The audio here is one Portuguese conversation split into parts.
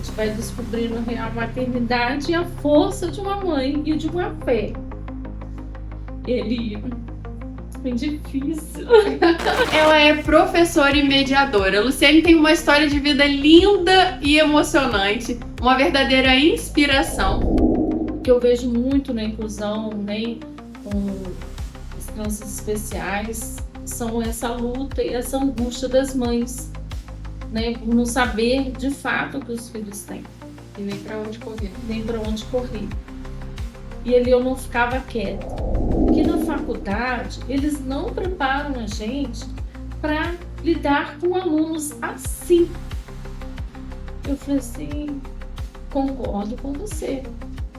gente vai descobrindo a real maternidade e a força de uma mãe e de uma fé. Ele é difícil. Ela é professora e mediadora. Luciene tem uma história de vida linda e emocionante, uma verdadeira inspiração. O que eu vejo muito na inclusão, né, com as crianças especiais, são essa luta e essa angústia das mães, né, por não saber de fato o que os filhos têm. E nem pra onde correr. Nem para onde correr. E ali eu não ficava quieta. Porque na faculdade, eles não preparam a gente para lidar com alunos assim. Eu falei assim, concordo com você,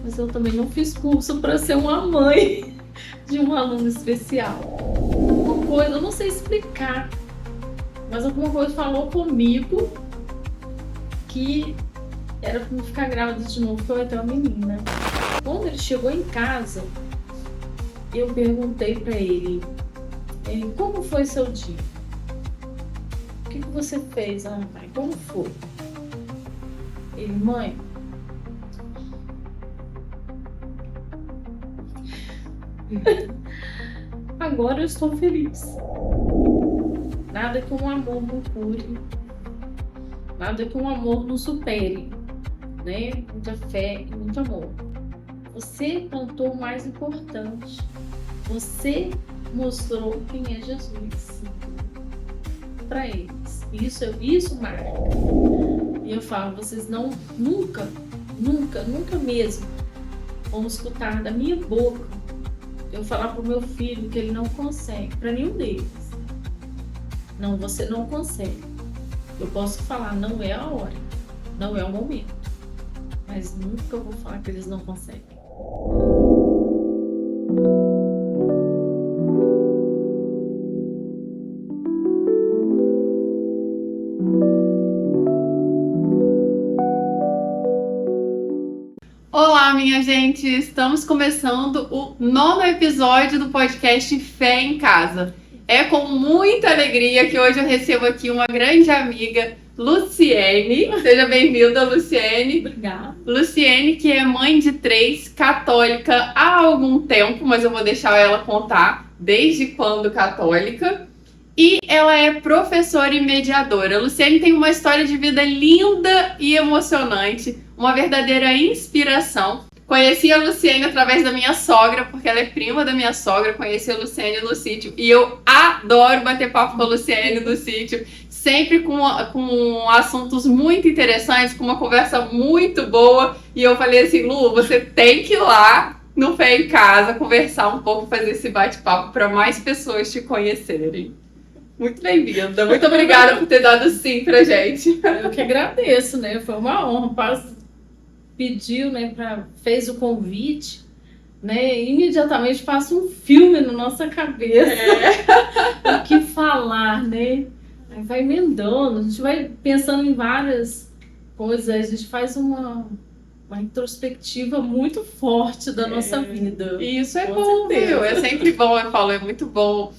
mas eu também não fiz curso para ser uma mãe de um aluno especial. Uma coisa, eu não sei explicar, mas alguma coisa falou comigo que era para não ficar grávida de novo, porque eu ia ter uma menina. Quando ele chegou em casa, eu perguntei para ele, como foi seu dia? O que você fez, mãe? Como foi? Ele, mãe, agora eu estou feliz. Nada que um amor não cure, nada que um amor não supere, né? Muita fé e muito amor. Você plantou o mais importante. Você mostrou quem é Jesus para eles. Isso marca. E eu falo, vocês nunca mesmo vão escutar da minha boca eu falar pro meu filho que ele não consegue, para nenhum deles. Não, você não consegue. Eu posso falar, não é a hora, não é o momento, mas nunca vou falar que eles não conseguem. Olá, minha gente! Estamos começando o 9º episódio do podcast Fé em Casa. É com muita alegria que hoje eu recebo aqui uma grande amiga, Luciene. Seja bem-vinda, Luciene. Obrigada. Luciene, que é mãe de 3, católica há algum tempo, mas eu vou deixar ela contar desde quando católica. E ela é professora e mediadora. Luciene tem uma história de vida linda e emocionante, uma verdadeira inspiração. Conheci a Luciene através da minha sogra, porque ela é prima da minha sogra. Conheci a Luciene no sítio e eu adoro bater papo com a Luciene no sítio, sempre com assuntos muito interessantes, com uma conversa muito boa. E eu falei assim, Lu, você tem que ir lá no Fé em Casa, conversar um pouco, fazer esse bate-papo para mais pessoas te conhecerem. Muito bem-vinda, muito obrigada por ter dado sim pra gente. Eu que agradeço, né? Foi uma honra. Pediu, né? Fez o convite, né? Imediatamente passa um filme na nossa cabeça. O que falar, né? Aí vai emendando, a gente vai pensando em várias coisas, a gente faz uma introspectiva muito forte da nossa vida. E isso é bom, viu? É sempre bom, eu falo, é muito bom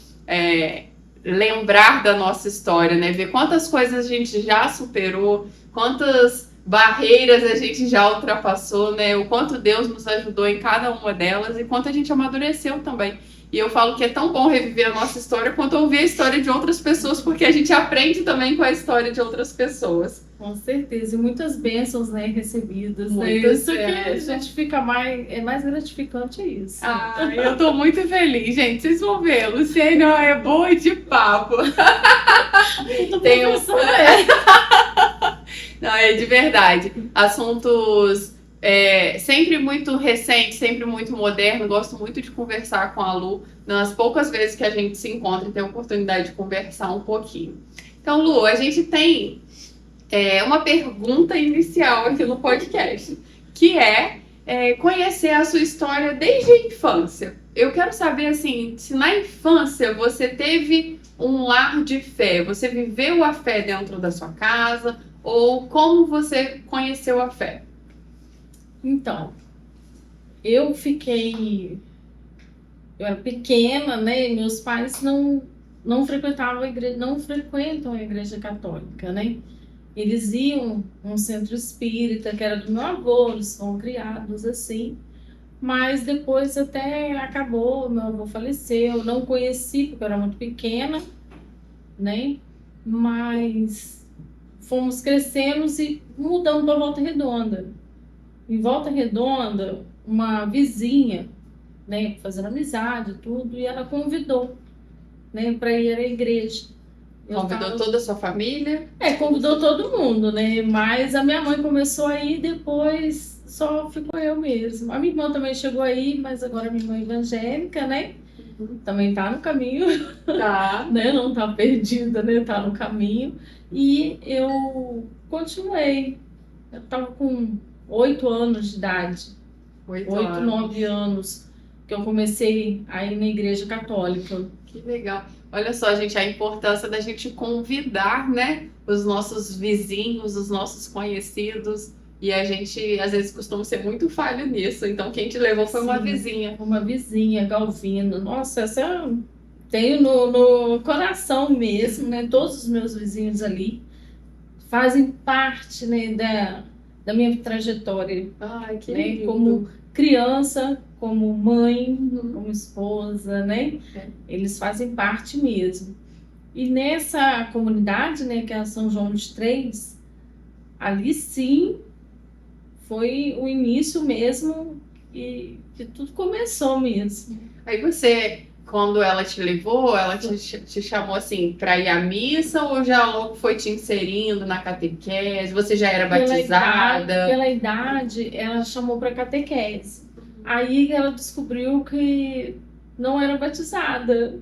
lembrar da nossa história, né? Ver quantas coisas a gente já superou, quantas barreiras a gente já ultrapassou, né? O quanto Deus nos ajudou em cada uma delas e quanto a gente amadureceu também. E eu falo que é tão bom reviver a nossa história quanto ouvir a história de outras pessoas, porque a gente aprende também com a história de outras pessoas. Com certeza, e muitas bênçãos, né, recebidas. Muitas, isso que a gente fica mais gratificante, é isso. Ah, eu tô muito feliz, gente. Vocês vão ver, Luciene é boa de papo. Tem Não, é de verdade. Assuntos sempre muito recentes, sempre muito moderno. Gosto muito de conversar com a Lu. Nas poucas vezes que a gente se encontra e tem a oportunidade de conversar um pouquinho. Então, Lu, a gente tem uma pergunta inicial aqui no podcast, que é conhecer a sua história desde a infância. Eu quero saber, assim, se na infância você teve um lar de fé, você viveu a fé dentro da sua casa, ou como você conheceu a fé? Então, eu era pequena, né? Meus pais não frequentavam a igreja, não frequentam a igreja católica, né? Eles iam num centro espírita, que era do meu avô, eles foram criados assim. Mas depois até acabou, meu avô faleceu, não conheci porque eu era muito pequena, né? Mas fomos crescendo e mudamos para Volta Redonda. Em Volta Redonda, uma vizinha, né, fazendo amizade, tudo, e ela convidou, né, para ir à igreja. Convidou toda a sua família? Convidou todo mundo, né? Mas a minha mãe começou a ir, depois só ficou eu mesmo. A minha irmã também chegou aí, mas agora a minha irmã é evangélica, né? Também tá no caminho, Tá. né? Não tá perdida, né? Tá no caminho. E eu continuei. Eu tava com 8 anos de idade. 8, 9 anos que eu comecei a ir na igreja católica. Que legal. Olha só, gente, a importância da gente convidar, né, os nossos vizinhos, os nossos conhecidos. E a gente, às vezes, costuma ser muito falho nisso. Então, quem te levou foi uma vizinha. Uma vizinha, Galvina. Nossa, essa eu tenho no coração mesmo, né? Todos os meus vizinhos ali fazem parte, né, da minha trajetória. Ai, que né? lindo. Como criança, como mãe, como esposa, né? Eles fazem parte mesmo. E nessa comunidade, né, que é a São João dos Três, ali sim foi o início mesmo que tudo começou mesmo. Aí você, quando ela te levou, ela te chamou assim para ir à missa ou já logo foi te inserindo na catequese? Você já era batizada? Pela idade, ela chamou para catequese. Aí ela descobriu que não era batizada.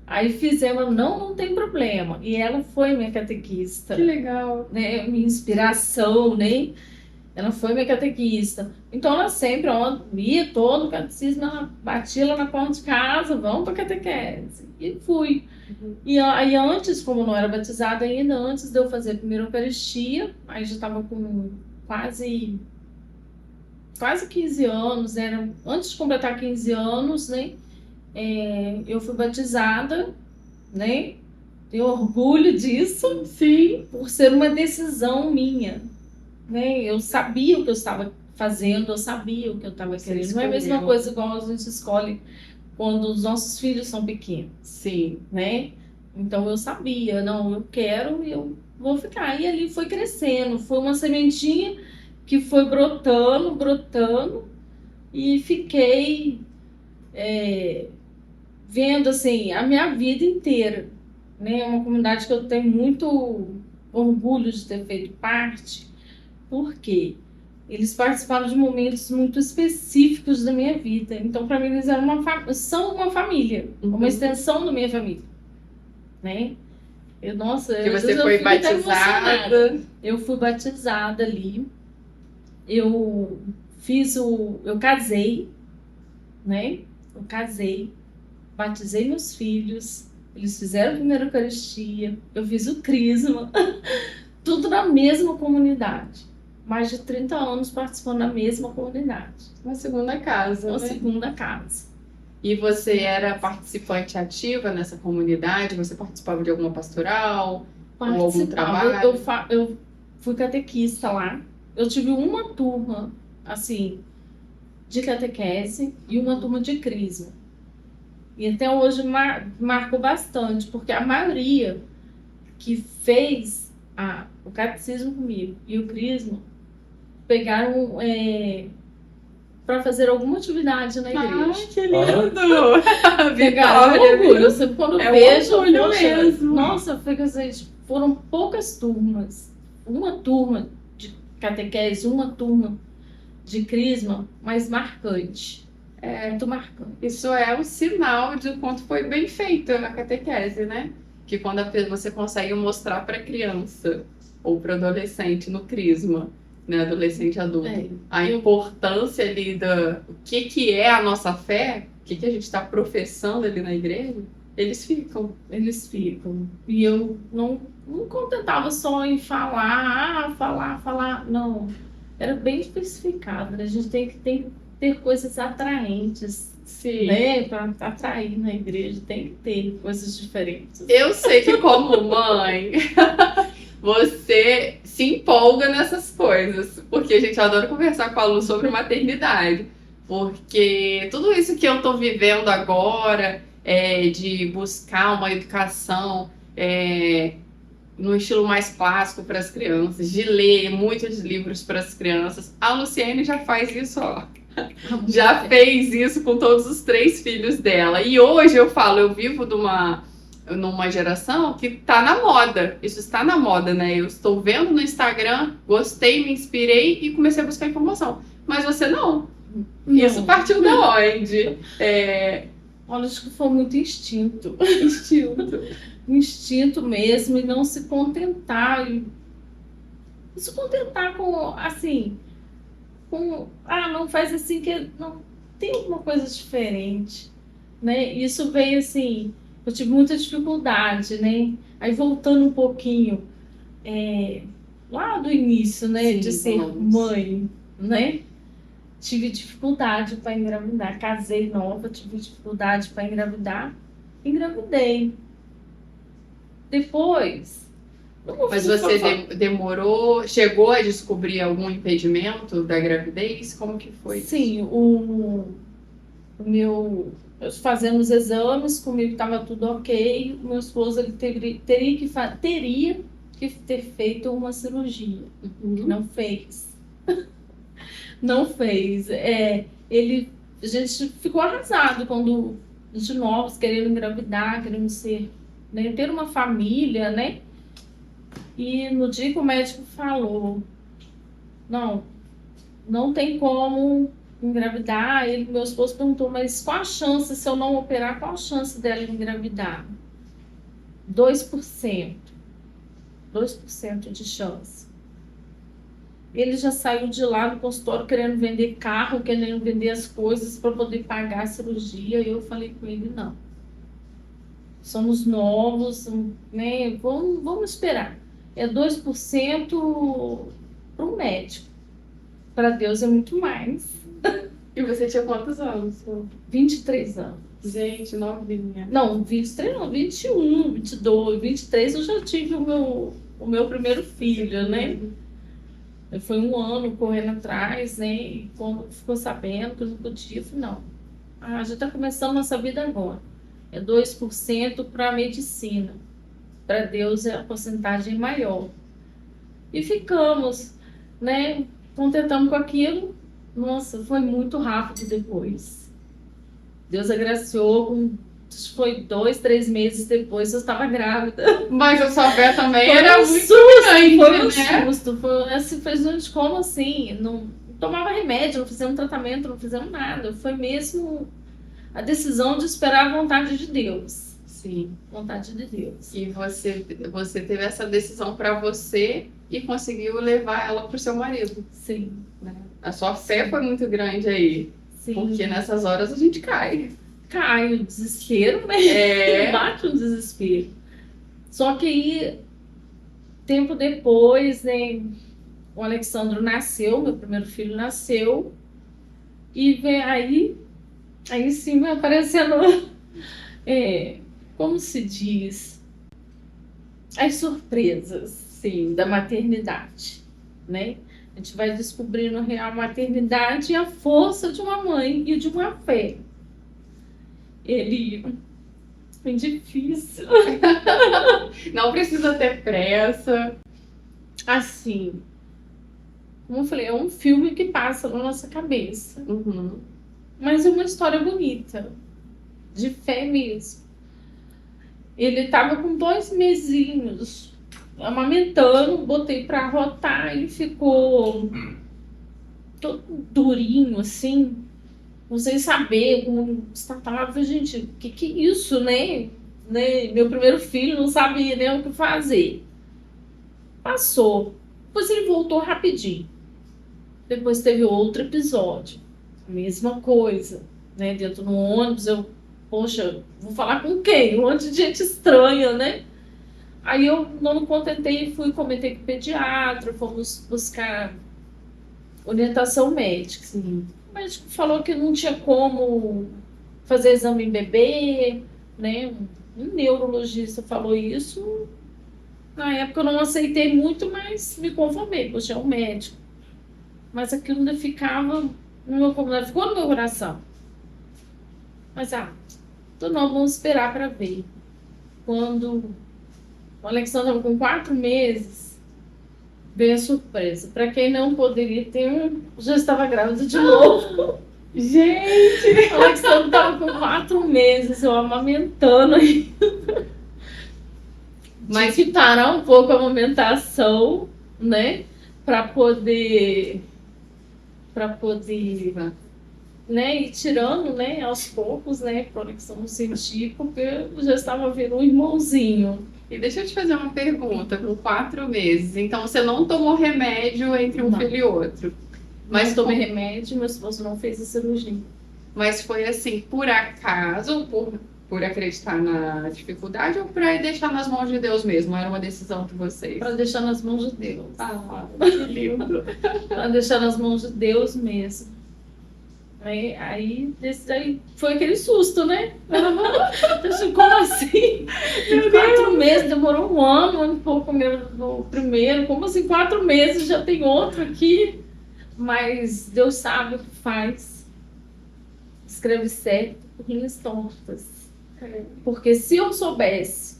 Aí fizemos, não tem problema. E ela foi minha catequista. Que legal. Né? Minha inspiração, né? Ela foi minha catequista. Então ela sempre, ia todo o catecismo, ela batia lá na porta de casa, vamos para catequese. E fui. E aí antes, como eu não era batizada ainda, antes de eu fazer a primeira Eucaristia, aí já estava com quase 15 anos, era antes de completar 15 anos, né? Eu fui batizada, né? Tenho orgulho disso, sim, por ser uma decisão minha, né? Eu sabia o que eu estava fazendo, eu sabia o que eu estava querendo. Não é a mesma coisa igual a gente escolhe quando os nossos filhos são pequenos. Sim. Né? Então eu sabia, não, eu quero e eu vou ficar. E ali foi crescendo, foi uma sementinha que foi brotando, e fiquei vendo assim a minha vida inteira, né? É uma comunidade que eu tenho muito orgulho de ter feito parte, porque eles participaram de momentos muito específicos da minha vida. Então, para mim, eles eram são uma família, uma extensão da minha família, né? Que você foi batizada. Eu fui batizada ali. Eu casei, né? Eu casei, batizei meus filhos, eles fizeram a primeira Eucaristia, eu fiz o crisma, tudo na mesma comunidade. Mais de 30 anos participando da mesma comunidade. Uma segunda casa, Uma né? segunda casa. E você era participante ativa nessa comunidade? Você participava de alguma pastoral? Ou algum trabalho? Eu fui catequista lá. Eu tive uma turma, assim, de catequese e uma turma de crisma. E até hoje marcou bastante, porque a maioria que fez o catecismo comigo e o crisma pegaram para fazer alguma atividade na igreja. Ai, que lindo! Pegaram orgulho. Eu sempre quando vejo, orgulho mesmo. Nossa, foram poucas turmas. Uma turma de catequese, uma turma de crisma, mas marcante. Muito marcante. Isso é um sinal de quanto foi bem feito a catequese, né? Que quando você consegue mostrar para criança ou para adolescente no crisma, né, adolescente adulto, a importância ali o que é a nossa fé, o que a gente está professando ali na igreja, eles ficam. E eu não contentava só em falar, não. Era bem especificado, né? A gente tem que ter coisas atraentes. Sim. Né? Para atrair na igreja, tem que ter coisas diferentes. Eu sei que como mãe, você se empolga nessas coisas. Porque a gente adora conversar com a Lu sobre maternidade. Porque tudo isso que eu tô vivendo agora, de buscar uma educação no estilo mais clássico para as crianças, de ler muitos livros para as crianças, a Luciene já faz isso, ó. Já fez isso com todos os 3 filhos dela. E hoje eu falo, eu vivo numa geração que tá na moda. Isso está na moda, né? Eu estou vendo no Instagram, gostei, me inspirei e comecei a buscar informação. Mas você não. Isso partiu da onde? Olha, acho que foi muito instinto. Instinto. Instinto mesmo, e não se contentar. E se contentar com, assim, não faz assim, que não tem alguma coisa diferente, né? Isso veio assim, eu tive muita dificuldade, né? Aí voltando um pouquinho, lá do início, né? Sim, de ser vamos. mãe, né? Tive dificuldade para engravidar, casei nova, tive dificuldade para engravidar, engravidei. Depois, Mas você demorou, chegou a descobrir algum impedimento da gravidez? Como que foi? Sim, o meu, eu fazendo os exames, comigo estava tudo ok. O meu esposo ele teria que ter feito uma cirurgia. Não fez. Não fez. A gente ficou arrasado quando de novos querendo engravidar, querendo ser, né, ter uma família, né? E no dia que o médico falou, não tem como engravidar, meu esposo perguntou, mas qual a chance, se eu não operar, qual a chance dela engravidar? 2%. 2% de chance. Ele já saiu de lá no consultório querendo vender carro, querendo vender as coisas para poder pagar a cirurgia. E eu falei com ele, não. Somos novos, né? Vamos esperar. 2% para o médico. Para Deus é muito mais. E você tinha quantos anos? 23 anos. Gente, novinha. Não, 23 não, 21, 22, 23 eu já tive o meu primeiro filho, né? Foi um ano correndo atrás, né? E quando ficou sabendo que eu não podia, eu falei, não. Já está começando nossa vida agora. 2% para a medicina. Para Deus é a porcentagem maior. E ficamos, né? Contentamos com aquilo. Nossa, foi muito rápido depois. Deus agraciou, foi 2, 3 meses depois eu estava grávida. Mas a sua fé também Foi era um muito susto, grande, foi um né? susto. Foi assim, gente, como assim? Não tomava remédio, não fizemos tratamento, não fizemos nada. Foi mesmo a decisão de esperar a vontade de Deus. Sim. Vontade de Deus. E você teve essa decisão para você e conseguiu levar ela para o seu marido. Sim. Né? A sua fé foi muito grande aí. Sim. Porque nessas horas a gente cai. Cai o desespero, né? Bate o desespero. Só que aí, tempo depois, né, o Alexandro nasceu, meu primeiro filho nasceu, e vem aí sim vai aparecendo, como se diz, as surpresas, sim, da maternidade, né? A gente vai descobrindo a real maternidade e a força de uma mãe e de uma fé. Foi difícil. Não precisa ter pressa. Assim, como eu falei, é um filme que passa na nossa cabeça. Uhum. Mas é uma história bonita, de fé mesmo. Ele estava com 2 mesinhos, amamentando, botei para arrotar, ele ficou todo durinho, assim, não sei saber como estava. Gente, o que é isso, né? Meu primeiro filho não sabia nem o que fazer. Passou. Depois ele voltou rapidinho. Depois teve outro episódio. Mesma coisa, né? Dentro do ônibus, poxa, vou falar com quem? Um monte de gente estranha, né? Aí eu não me contentei e comentei com o pediatra, fomos buscar orientação médica. Sim. O médico falou que não tinha como fazer exame em bebê, né? Um neurologista falou isso. Na época eu não aceitei muito, mas me conformei, poxa, é um médico. Mas aquilo ainda ficava no meu coração, ficou no meu coração. Mas, então não, vamos esperar para ver. Quando o Alexandre estava com 4 meses, veio a surpresa. Para quem não poderia ter, já estava grávida de novo. Gente! O Alexandre estava com 4 meses, eu amamentando aí. Mas Tive que parar um pouco a amamentação, né? Para poder, né, ir tirando, né, aos poucos, né, para o Alexandre sentir, porque eu já estava vendo um irmãozinho. e deixa eu te fazer uma pergunta, com 4 meses. Então você não tomou remédio entre um Não. filho e outro. Mas Mas tomei remédio, meu esposo não fez a cirurgia. Mas foi assim, por acaso, por acreditar na dificuldade ou para deixar nas mãos de Deus mesmo? Era uma decisão de vocês? Para deixar nas mãos de Deus. Ah, que lindo. Para deixar nas mãos de Deus mesmo. Aí foi aquele susto, né? Como assim? Meu 4 meses, demorou um ano e pouco no primeiro. Como assim, 4 meses já tem outro aqui? Mas Deus sabe o que faz. Escreve certo por linhas tortas. Porque se eu soubesse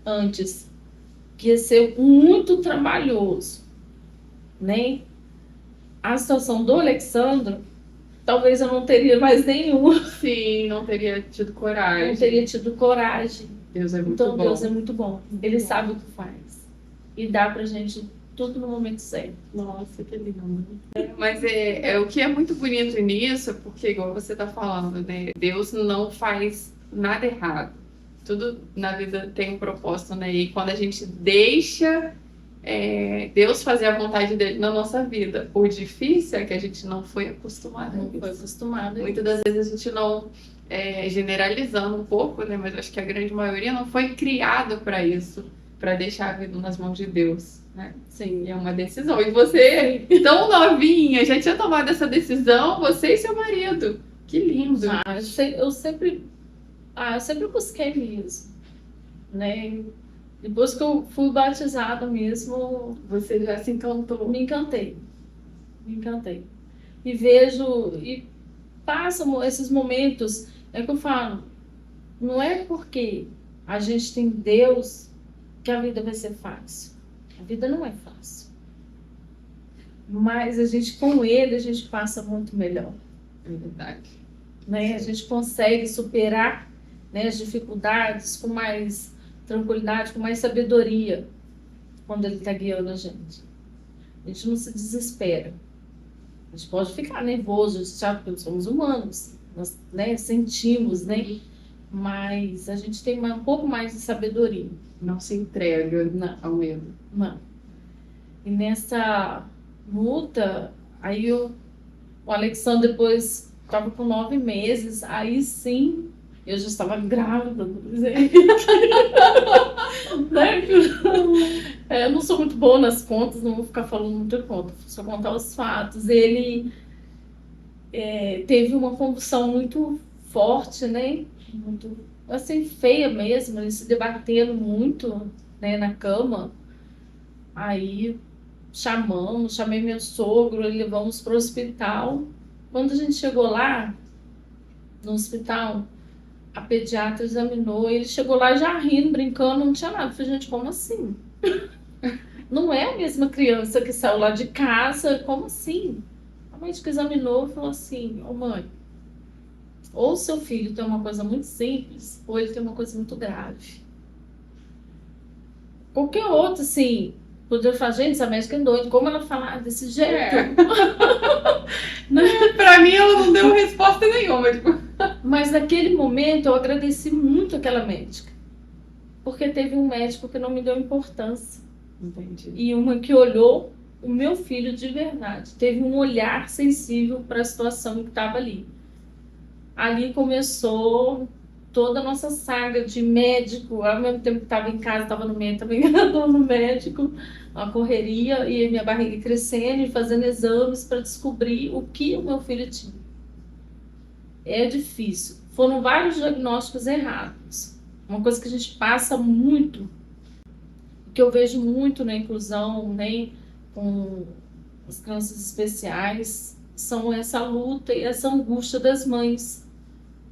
antes que ia ser muito trabalhoso, né? A situação do Alexandre, talvez eu não teria mais nenhuma. Sim, não teria tido coragem. Não teria tido coragem. Deus é muito Então bom. Deus é muito bom. Ele sabe o que faz. E dá pra gente tudo no momento certo. Nossa, que lindo. Mas o que é muito bonito nisso, porque igual você tá falando, né? Deus não faz nada errado. Tudo na vida tem um propósito, né? E quando a gente deixa Deus fazer a vontade dele na nossa vida, o difícil é que a gente não foi acostumado a Não foi isso. acostumada. Muitas das vezes a gente não, generalizando um pouco, né? Mas acho que a grande maioria não foi criado para isso, para deixar a vida nas mãos de Deus, né? Sim. E é uma decisão. E você, tão novinha, já tinha tomado essa decisão, você e seu marido. Que lindo. Eu sempre busquei mesmo, né? Depois que eu fui batizada mesmo, Você já se encantou. me encantei. E vejo, e passam esses momentos, é que eu falo, não é porque a gente tem Deus que a vida vai ser fácil. A vida não é fácil. Mas com Ele, a gente passa muito melhor. É verdade. Né? A gente consegue superar, né, as dificuldades com mais tranquilidade, com mais sabedoria, quando Ele está guiando a gente. A gente não se desespera. A gente pode ficar nervoso, chateado, porque somos humanos, nós, né, sentimos, né? Mas a gente tem um pouco mais de sabedoria. Não se entrega ao medo. Não. E nessa luta, aí o Alexandre depois estava com 9 meses, aí sim, eu já estava grávida, por exemplo. Né? Eu não sou muito boa nas contas, não vou ficar falando muito de conta, só contar os fatos. Ele teve uma convulsão muito forte, né? Muito, assim, feia mesmo, ele se debatendo muito, né, na cama. Aí chamei meu sogro, levamos para o hospital. Quando a gente chegou lá, no hospital, a pediatra examinou, ele chegou lá já rindo, brincando, não tinha nada. Eu falei, gente, como assim? Não é a mesma criança que saiu lá de casa, como assim? A médica examinou e falou assim, mãe, ou seu filho tem uma coisa muito simples, ou ele tem uma coisa muito grave. Qualquer outro, assim, poderia falar, gente, essa médica é doida, como ela falar desse jeito? Pra mim, ela não deu resposta nenhuma. Mas naquele momento, eu agradeci muito aquela médica. Porque teve um médico que não me deu importância. Entendi. E uma que olhou o meu filho de verdade. Teve um olhar sensível para a situação que estava ali. Ali começou toda a nossa saga de médico. Ao mesmo tempo que estava em casa, estava no médico, também no médico. Uma correria e minha barriga crescendo e fazendo exames para descobrir o que o meu filho tinha. É difícil. Foram vários diagnósticos errados. Uma coisa que a gente passa muito, que eu vejo muito na inclusão, né, com as crianças especiais, são essa luta e essa angústia das mães,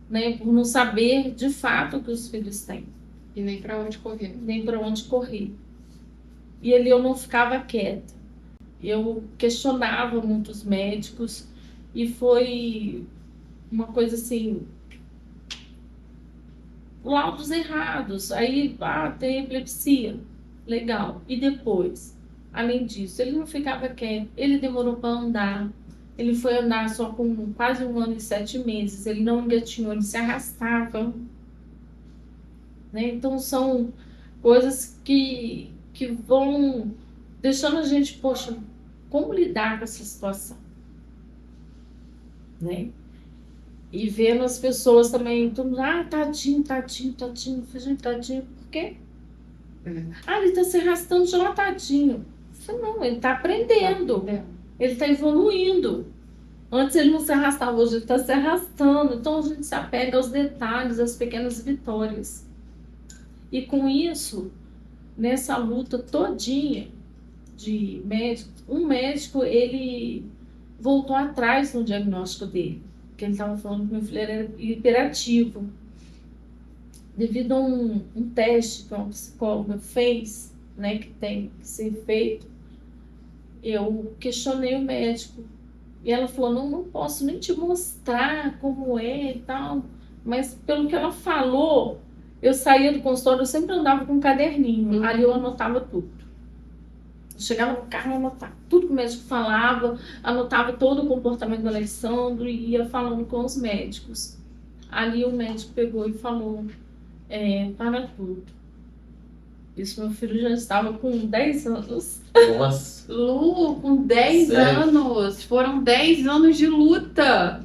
né, por não saber de fato o que os filhos têm. E nem para onde correr. Nem para onde correr. E ali eu não ficava quieta. Eu questionava muitos médicos e foi uma coisa assim, laudos errados. Aí, tem epilepsia. Legal. E depois? Além disso, ele não ficava quieto. Ele demorou para andar. Ele foi andar só com quase 1 ano e 7 meses. Ele não engatinhou, ele se arrastava. Né? Então, são coisas que vão deixando a gente, poxa, como lidar com essa situação? Né? E vendo as pessoas também, todo mundo, tadinho. Eu falei, gente, tadinho, por quê? Ele tá se arrastando já, tadinho. Eu falei, não, ele tá aprendendo. Ele tá evoluindo. Antes ele não se arrastava, hoje ele tá se arrastando. Então a gente se apega aos detalhes, às pequenas vitórias. E com isso, nessa luta todinha de médico, um médico, ele voltou atrás no diagnóstico dele. Porque ele estava falando que meu filho era hiperativo. Devido a um teste que uma psicóloga fez, né, que tem que ser feito, eu questionei o médico. E ela falou, não posso nem te mostrar como é e tal. Mas pelo que ela falou, eu saía do consultório, eu sempre andava com um caderninho. Ali eu anotava tudo. Eu chegava no carro e anotava tudo que o médico falava, anotava todo o comportamento do Alessandro e ia falando com os médicos. Ali o médico pegou e falou, para tudo. Isso, meu filho já estava com 10 anos. Nossa. Lu, com 10 Sério? anos. Foram 10 anos de luta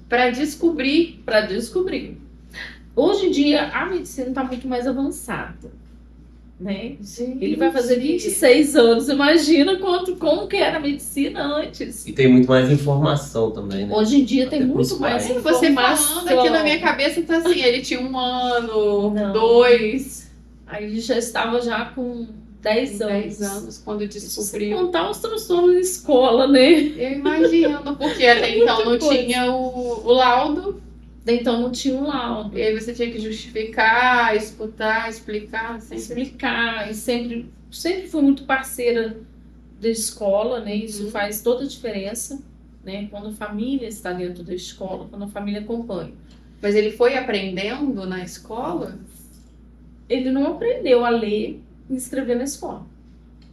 para descobrir. Hoje em dia, a medicina está muito mais avançada. Né? Gente. Ele vai fazer 26 anos. Imagina como que era a medicina antes. E tem muito mais informação também, né? Hoje em dia tem Até muito pros mais pais. Você informação. falando aqui na minha cabeça tá assim, ele tinha 1 ano, Não. 2, Aí ele já estava já com 10 anos. 10 anos quando Sem descobriu. contar os transtornos na escola, né? Eu imagino, porque até então não coisa. tinha o laudo. Então não tinha um laudo. E aí você tinha que justificar, escutar, explicar, sempre. Explicar. E sempre fui muito parceira da escola, né? Isso faz toda a diferença, né? Quando a família está dentro da escola, quando a família acompanha. Mas ele foi aprendendo na escola? Ele não aprendeu a ler e escrever na escola.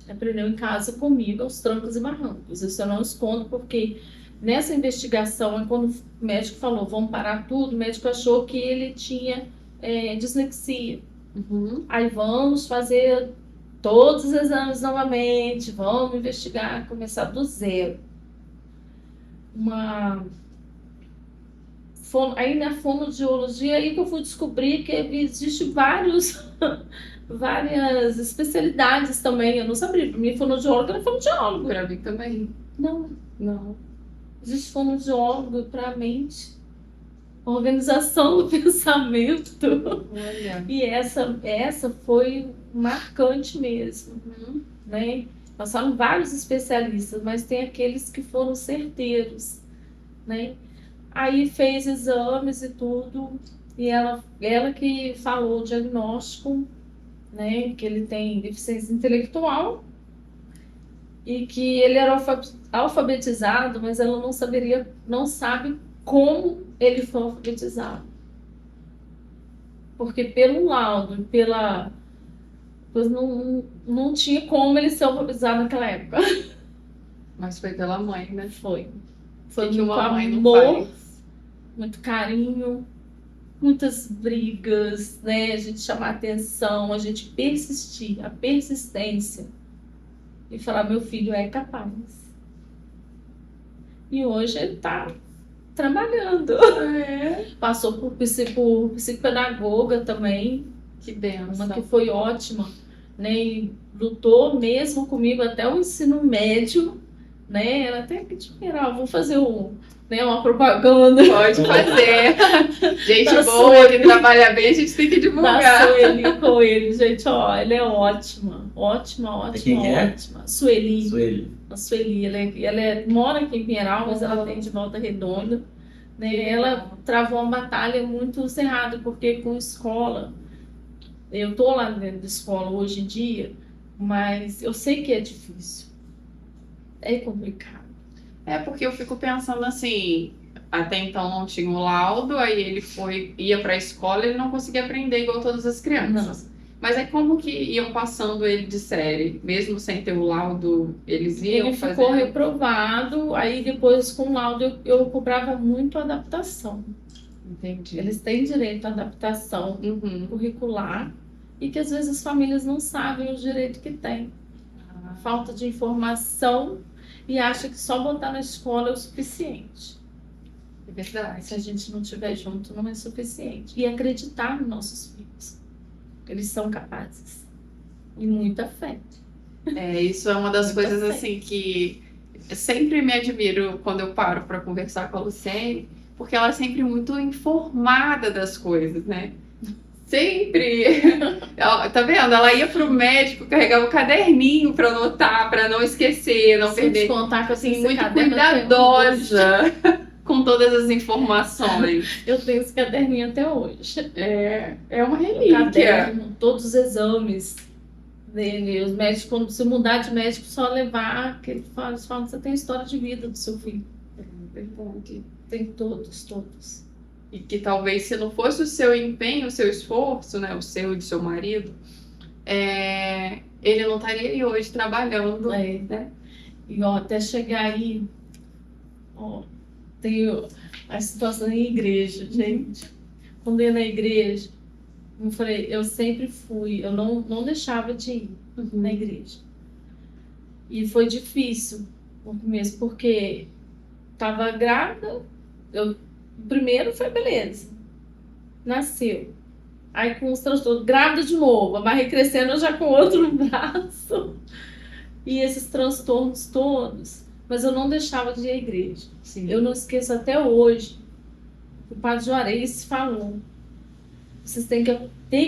Aprendeu em casa comigo, aos trancos e barrancos. Isso eu não escondo, porque nessa investigação, quando o médico falou, vamos parar tudo, o médico achou que ele tinha dislexia. Aí vamos fazer todos os exames novamente, vamos investigar, começar do zero. Aí na fonoaudiologia, aí que eu fui descobrir que existe várias especialidades também. Eu não sabia, para mim fonoaudiólogo era fonoaudiólogo. Pra mim também. Não. Existe fonoaudiólogo para a mente, organização do pensamento. Olha. E essa foi marcante mesmo, né? Passaram vários especialistas, mas tem aqueles que foram certeiros, né? Aí fez exames e tudo, e ela que falou o diagnóstico, né? Que ele tem deficiência intelectual e que ele era alfabetizado, mas ela não sabe como ele foi alfabetizado. Porque pelo laudo, pois não tinha como ele ser alfabetizado naquela época. Mas foi pela mãe, né? Foi Que muito uma mãe não amor, faz. muito carinho, muitas brigas, né? A gente chamar atenção, a gente persistir, a persistência. E falar, meu filho é capaz. E hoje ele está trabalhando. Passou por psicopedagoga também, Que benção. uma que foi ótima, né? E lutou mesmo comigo até o ensino médio, né? Ela até que vou fazer uma propaganda Pode fazer. Gente Da boa Sueli. que trabalha bem, a gente tem que da divulgar. Sueli Coelho. Gente, ó, ela é ótima. Ótima, Quem ótima, é? ótima. Sueli. Sueli. A Sueli, mora aqui em Pinheiral, mas ela tem de Volta Redonda. Né? Ela travou uma batalha muito acirrada, porque com escola, eu estou lá dentro da escola hoje em dia, mas eu sei que é difícil, é complicado. É porque eu fico pensando assim, até então não tinha o laudo, aí ele ia para a escola e ele não conseguia aprender igual todas as crianças. Mas aí como que iam passando ele de série? Mesmo sem ter o laudo, eles iam Ele fazer... ficou reprovado, aí depois com o laudo eu cobrava muito adaptação. Entendi. Eles têm direito à adaptação Uhum. curricular e que às vezes as famílias não sabem o direito que têm. Falta de informação e acha que só botar na escola é o suficiente. É verdade. Se a gente não estiver junto, não é suficiente. E acreditar nos nossos filhos. Eles são capazes. E muita fé. Isso é uma das Muita coisas fé. assim que eu sempre me admiro quando eu paro para conversar com a Luciene, porque ela é sempre muito informada das coisas, né? Sempre. Tá vendo? Ela ia pro médico, carregava o caderninho para anotar, para não esquecer, não Se eu te perder. contar que eu Assim, tenho esse muito caderno até cuidadosa com todas as informações. hoje. Eu tenho esse caderninho até hoje. É uma O relíquia. caderno, todos os exames dele. Os médicos, quando você mudar de médico, só levar, que eles falam, você tem história de vida do seu filho. É verdade. Tem todos. E que talvez se não fosse o seu empenho, o seu esforço, né, o seu e do seu marido, ele não estaria aí hoje trabalhando. Né? E ó, até chegar aí, ó, tem a situação em igreja, gente. Quando eu ia na igreja, eu falei, eu sempre fui, eu não deixava de ir na igreja. E foi difícil no começo, porque estava grávida, o primeiro foi beleza, nasceu. Aí com os transtornos, grávida de novo, a barriga crescendo eu já com outro braço. E esses transtornos todos, mas eu não deixava de ir à igreja. Sim. Eu não esqueço até hoje, o padre Juarez falou, vocês têm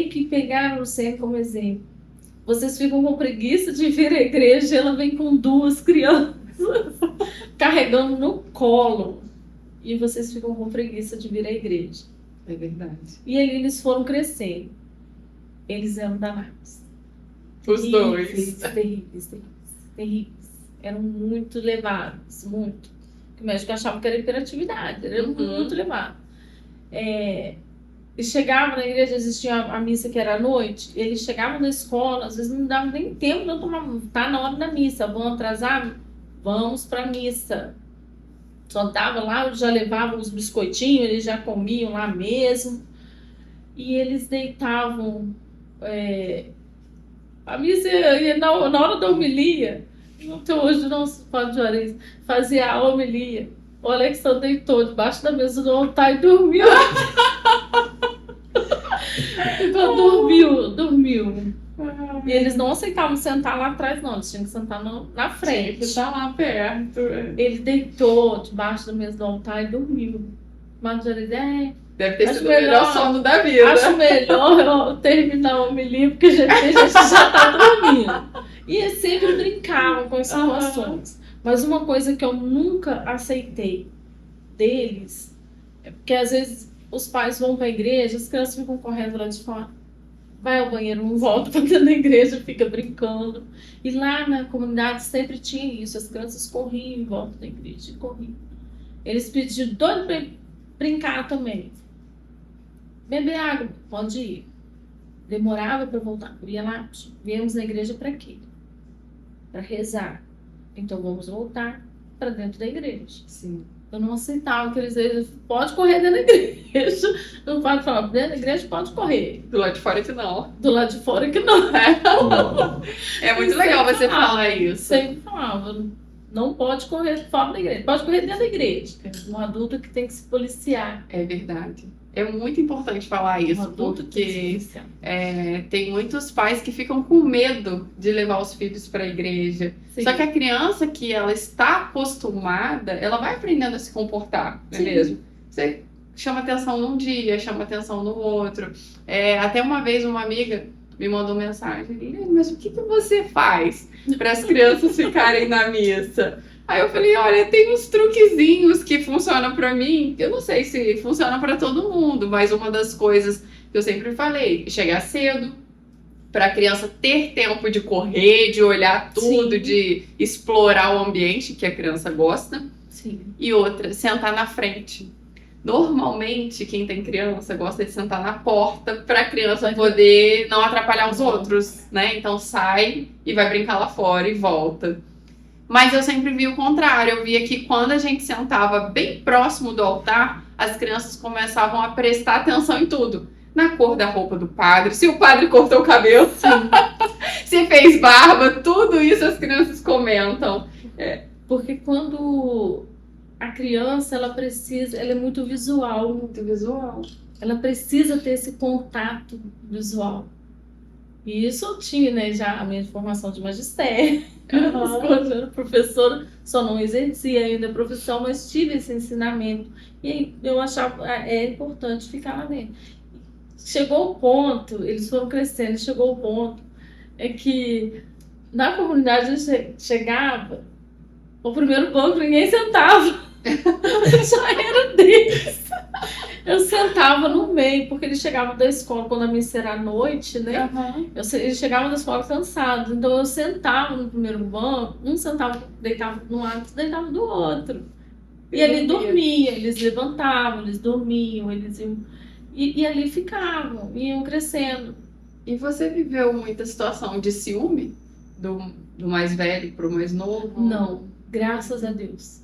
que pegar a Luciene como exemplo. Vocês ficam com preguiça de vir à igreja e ela vem com 2 crianças carregando no colo. E vocês ficam com preguiça de vir à igreja. É verdade. E aí eles foram crescendo. Eles eram danados. Os dois. Terríveis. Eram muito levados, muito. O médico achava que era hiperatividade, era muito levado. E chegavam na igreja, existia a missa que era à noite, eles chegavam na escola, às vezes não dava nem tempo de eu tomar, tá na hora da missa, vão atrasar? Vamos para a missa. Só tava lá, já levavam os biscoitinhos, eles já comiam lá mesmo. E eles deitavam. A missa ia na hora da homilia. Até hoje não se pode Juarez fazia a homilia. O Alexandre deitou debaixo da mesa do altar e dormiu. Então dormiu. E eles não aceitavam sentar lá atrás, não. Eles tinham que sentar na frente. Que tá lá perto. Ele deitou debaixo da mesa do altar e dormiu. Mas Juarez, Deve ter acho sido o melhor sono da vida. acho melhor eu terminar a homilia, porque a gente já tá dormindo. E eles sempre brincavam com as situações. Mas uma coisa que eu nunca aceitei deles é porque às vezes os pais vão para a igreja, as crianças ficam correndo lá de fora. Vai ao banheiro, não volta para dentro da igreja, fica brincando. E lá na comunidade sempre tinha isso, as crianças corriam em volta da igreja, corriam. Eles pediam doido para brincar também. Beber água, pode ir. Demorava para voltar. Eu ia lá, viemos na igreja para quê? Para rezar. Então vamos voltar para dentro da igreja. Sim. Eu não aceitava que eles pode correr dentro da igreja. Não pode falar, dentro da igreja pode correr. Do lado de fora que não. Do lado de fora que não. Não. É muito legal você falar isso. Sempre falava, não pode correr fora da igreja. Pode correr dentro da igreja. Um adulto que tem que se policiar. É verdade. É muito importante falar Um isso, adulto porque presencial. tem muitos pais que ficam com medo de levar os filhos para a igreja. Sim. Só que a criança que ela está acostumada, ela vai aprendendo a se comportar, não é Sim. mesmo? Você chama atenção num dia, chama atenção no outro. Até uma vez uma amiga me mandou mensagem, "Liliane, mas o que você faz para as crianças ficarem na missa?" Aí eu falei, olha, tem uns truquezinhos que funcionam para mim. Eu não sei se funciona para todo mundo, mas uma das coisas que eu sempre falei, é chegar cedo, para a criança ter tempo de correr, de olhar tudo, Sim. de explorar o ambiente que a criança gosta. Sim. E outra, sentar na frente. Normalmente, quem tem criança gosta de sentar na porta para a criança poder não atrapalhar os outros, né? Então sai e vai brincar lá fora e volta. Mas eu sempre vi o contrário. Eu via que quando a gente sentava bem próximo do altar, as crianças começavam a prestar atenção em tudo. Na cor da roupa do padre, se o padre cortou o cabelo, se fez barba, tudo isso as crianças comentam. Porque quando a criança, ela é muito visual. Muito visual. Ela precisa ter esse contato visual. E isso eu tinha, né, já a minha formação de magistério. Quando eu era professora, só não exercia ainda a profissão, mas tive esse ensinamento. E aí eu achava importante ficar lá dentro. Chegou o ponto, eles foram crescendo, chegou o ponto que na comunidade chegava, o primeiro banco ninguém sentava. Já era deles. Eu sentava no meio, porque eles chegavam da escola, quando a missa era à noite, né? Eles chegavam da escola cansados, então eu sentava no primeiro banco, um sentava, deitava de um lado, deitava do outro. E ali dormia, eles levantavam, eles dormiam, eles iam. E ali ficavam, iam crescendo. E você viveu muita situação de ciúme do mais velho pro mais novo? Não, graças a Deus.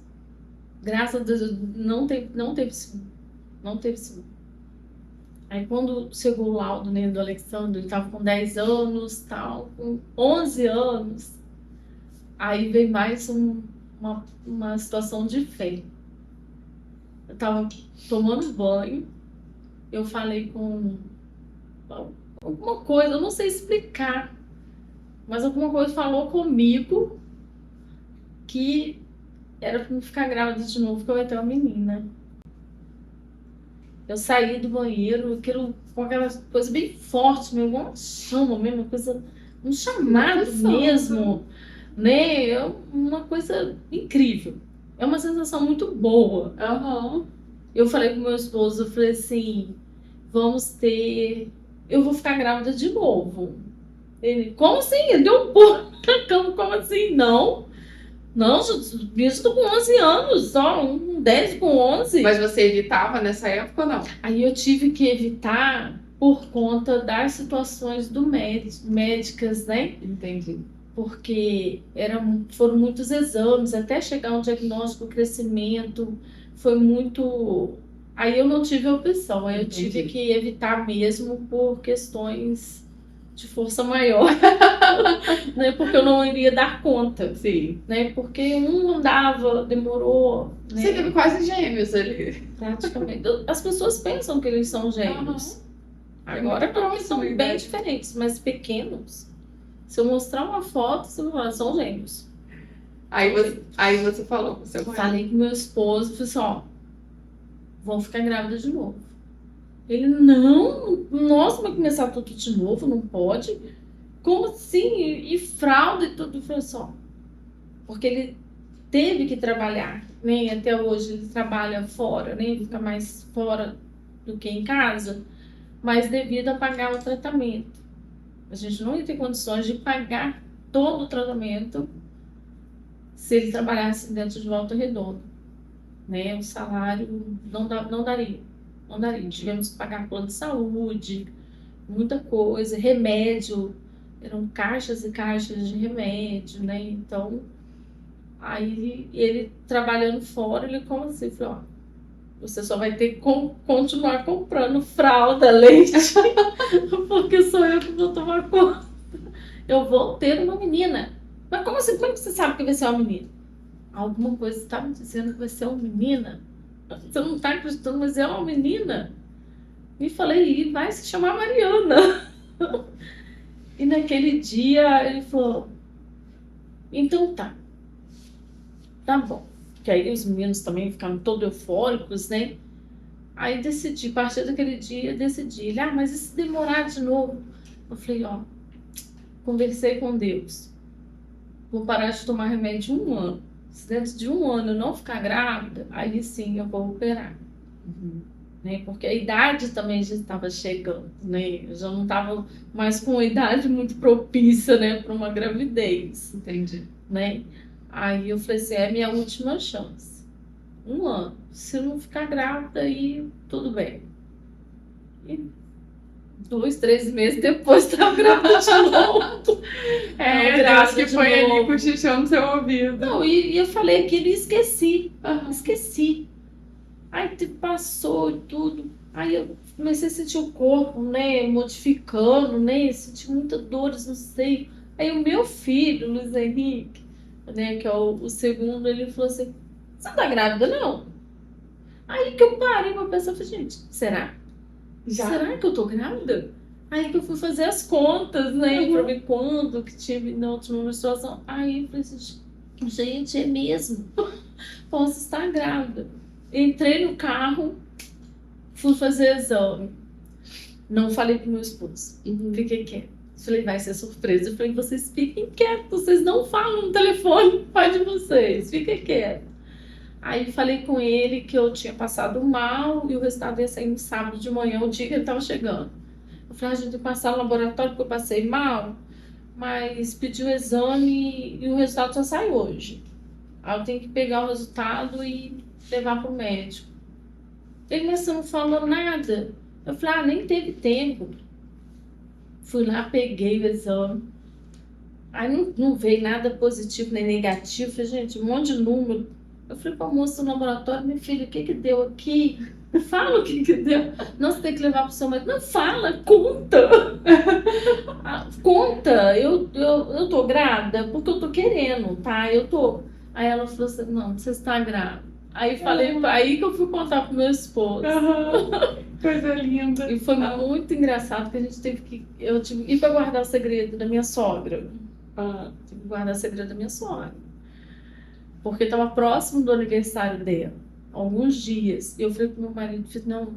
Graças a Deus, não teve ciúme. Não teve ciúme. Aí quando chegou o laudo, né, do Alexandre, ele estava com 10 anos, tal, com 11 anos, aí veio mais uma situação de fé. Eu estava tomando banho, eu falei com alguma coisa, eu não sei explicar, mas alguma coisa falou comigo que era para não ficar grávida de novo, porque eu ia ter uma menina. Eu saí do banheiro, com aquela coisa bem forte, mesmo, uma chama mesmo, uma coisa, um chamado mesmo, né? É uma coisa incrível. É uma sensação muito boa. Eu falei com meu esposo, eu falei assim, eu vou ficar grávida de novo. Ele, como assim? Ele deu um pulo na cama, como assim? Não, isso tô com 11 anos, só um 10 com 11. Mas você evitava nessa época ou não? Aí eu tive que evitar por conta das situações médicas, né? Entendi. Porque foram muitos exames, até chegar um diagnóstico, crescimento, foi muito... Aí eu não tive opção, aí eu tive que evitar mesmo por questões de força maior, né? Porque eu não iria dar conta. Sim. Né? Porque um andava, demorou. Né? Você teve quase gêmeos ali. Praticamente. As pessoas pensam que eles são gêmeos. Agora não, são bem diferentes, mas pequenos. Se eu mostrar uma foto, você vai falar, são gêmeos. Aí você falou com o seu pai. Falei com meu esposo, falei assim, ó, vão ficar grávida de novo. Ele, não, nossa, vai começar tudo de novo, não pode. Como assim? E fralda e tudo. Eu falei assim, ó, porque ele teve que trabalhar, né? Até hoje ele trabalha fora, né? Fica mais fora do que em casa, mas devido a pagar o tratamento. A gente não ia ter condições de pagar todo o tratamento se ele trabalhasse dentro de Volta Redonda, né? O salário não daria. Tivemos que pagar plano de saúde, muita coisa, remédio, eram caixas e caixas de remédio, né? Então, aí ele trabalhando fora, ele como assim, falou, ó, você só vai ter que continuar comprando fralda, leite, porque sou eu que vou tomar conta. Eu vou ter uma menina. Mas como assim? Como é que você sabe que vai ser uma menina? Alguma coisa está me dizendo que vai ser uma menina. Você não está acreditando, mas é uma menina. E falei, vai se chamar Mariana. E naquele dia ele falou, então tá bom. Que aí os meninos também ficaram todos eufóricos, né? Aí decidi, a partir daquele dia, decidi. Ele, mas e se demorar de novo? Eu falei, conversei com Deus. Vou parar de tomar remédio 1 ano. Se dentro de 1 ano eu não ficar grávida, aí sim eu vou operar. Né? Porque a idade também já estava chegando, né? Eu já não estava mais com uma idade muito propícia, né, para uma gravidez. Entendi. Né? Aí eu falei assim, é a minha última chance. 1 ano. Se eu não ficar grávida, aí tudo bem. E 2, 3 meses depois estava grávida de novo. Deus que foi ali cochichando no seu ouvido. Não, e eu falei aquilo e esqueci. Esqueci. Aí passou e tudo. Aí eu comecei a sentir o corpo, né, modificando, né, senti muitas dores no seio. Aí o meu filho, Luiz Henrique, né, que é o segundo, ele falou assim, você não tá grávida, não? Aí que eu parei pra pensar, falei, gente, será? Será que eu tô grávida? Aí que eu fui fazer as contas, né, pra ver quando que tive na última menstruação. Aí eu falei assim, gente, é mesmo? Posso estar grávida. Entrei no carro, fui fazer exame. Não falei pro meu esposo. Fiquei quieta. Falei, vai ser surpresa. Eu falei, vocês fiquem quietos, vocês não falam no telefone, pai de vocês, fiquem quietos. Aí falei com ele que eu tinha passado mal e o resultado ia sair no sábado de manhã, o dia que ele estava chegando. Eu falei, a gente tem que passar no laboratório porque eu passei mal, mas pedi o exame e o resultado só sai hoje. Aí eu tenho que pegar o resultado e levar para o médico. Ele, mas você não falou nada. Eu falei, nem teve tempo. Fui lá, peguei o exame. Aí não veio nada positivo nem negativo. Falei, gente, um monte de número. Eu falei para a moça no laboratório, minha filha, o que deu aqui? Fala o que deu. Não, você tem que levar para o seu médico. Não, fala, conta. Conta, eu tô grávida porque eu tô querendo, tá? Eu tô. Aí ela falou assim, não, você está grávida. Aí falei, aí que eu fui contar pro meu esposo. Coisa linda. E foi muito engraçado que eu tive que ir para guardar o segredo da minha sogra. Tive que guardar o segredo da minha sogra. Porque estava próximo do aniversário dela, alguns dias. E eu falei pro meu marido, não,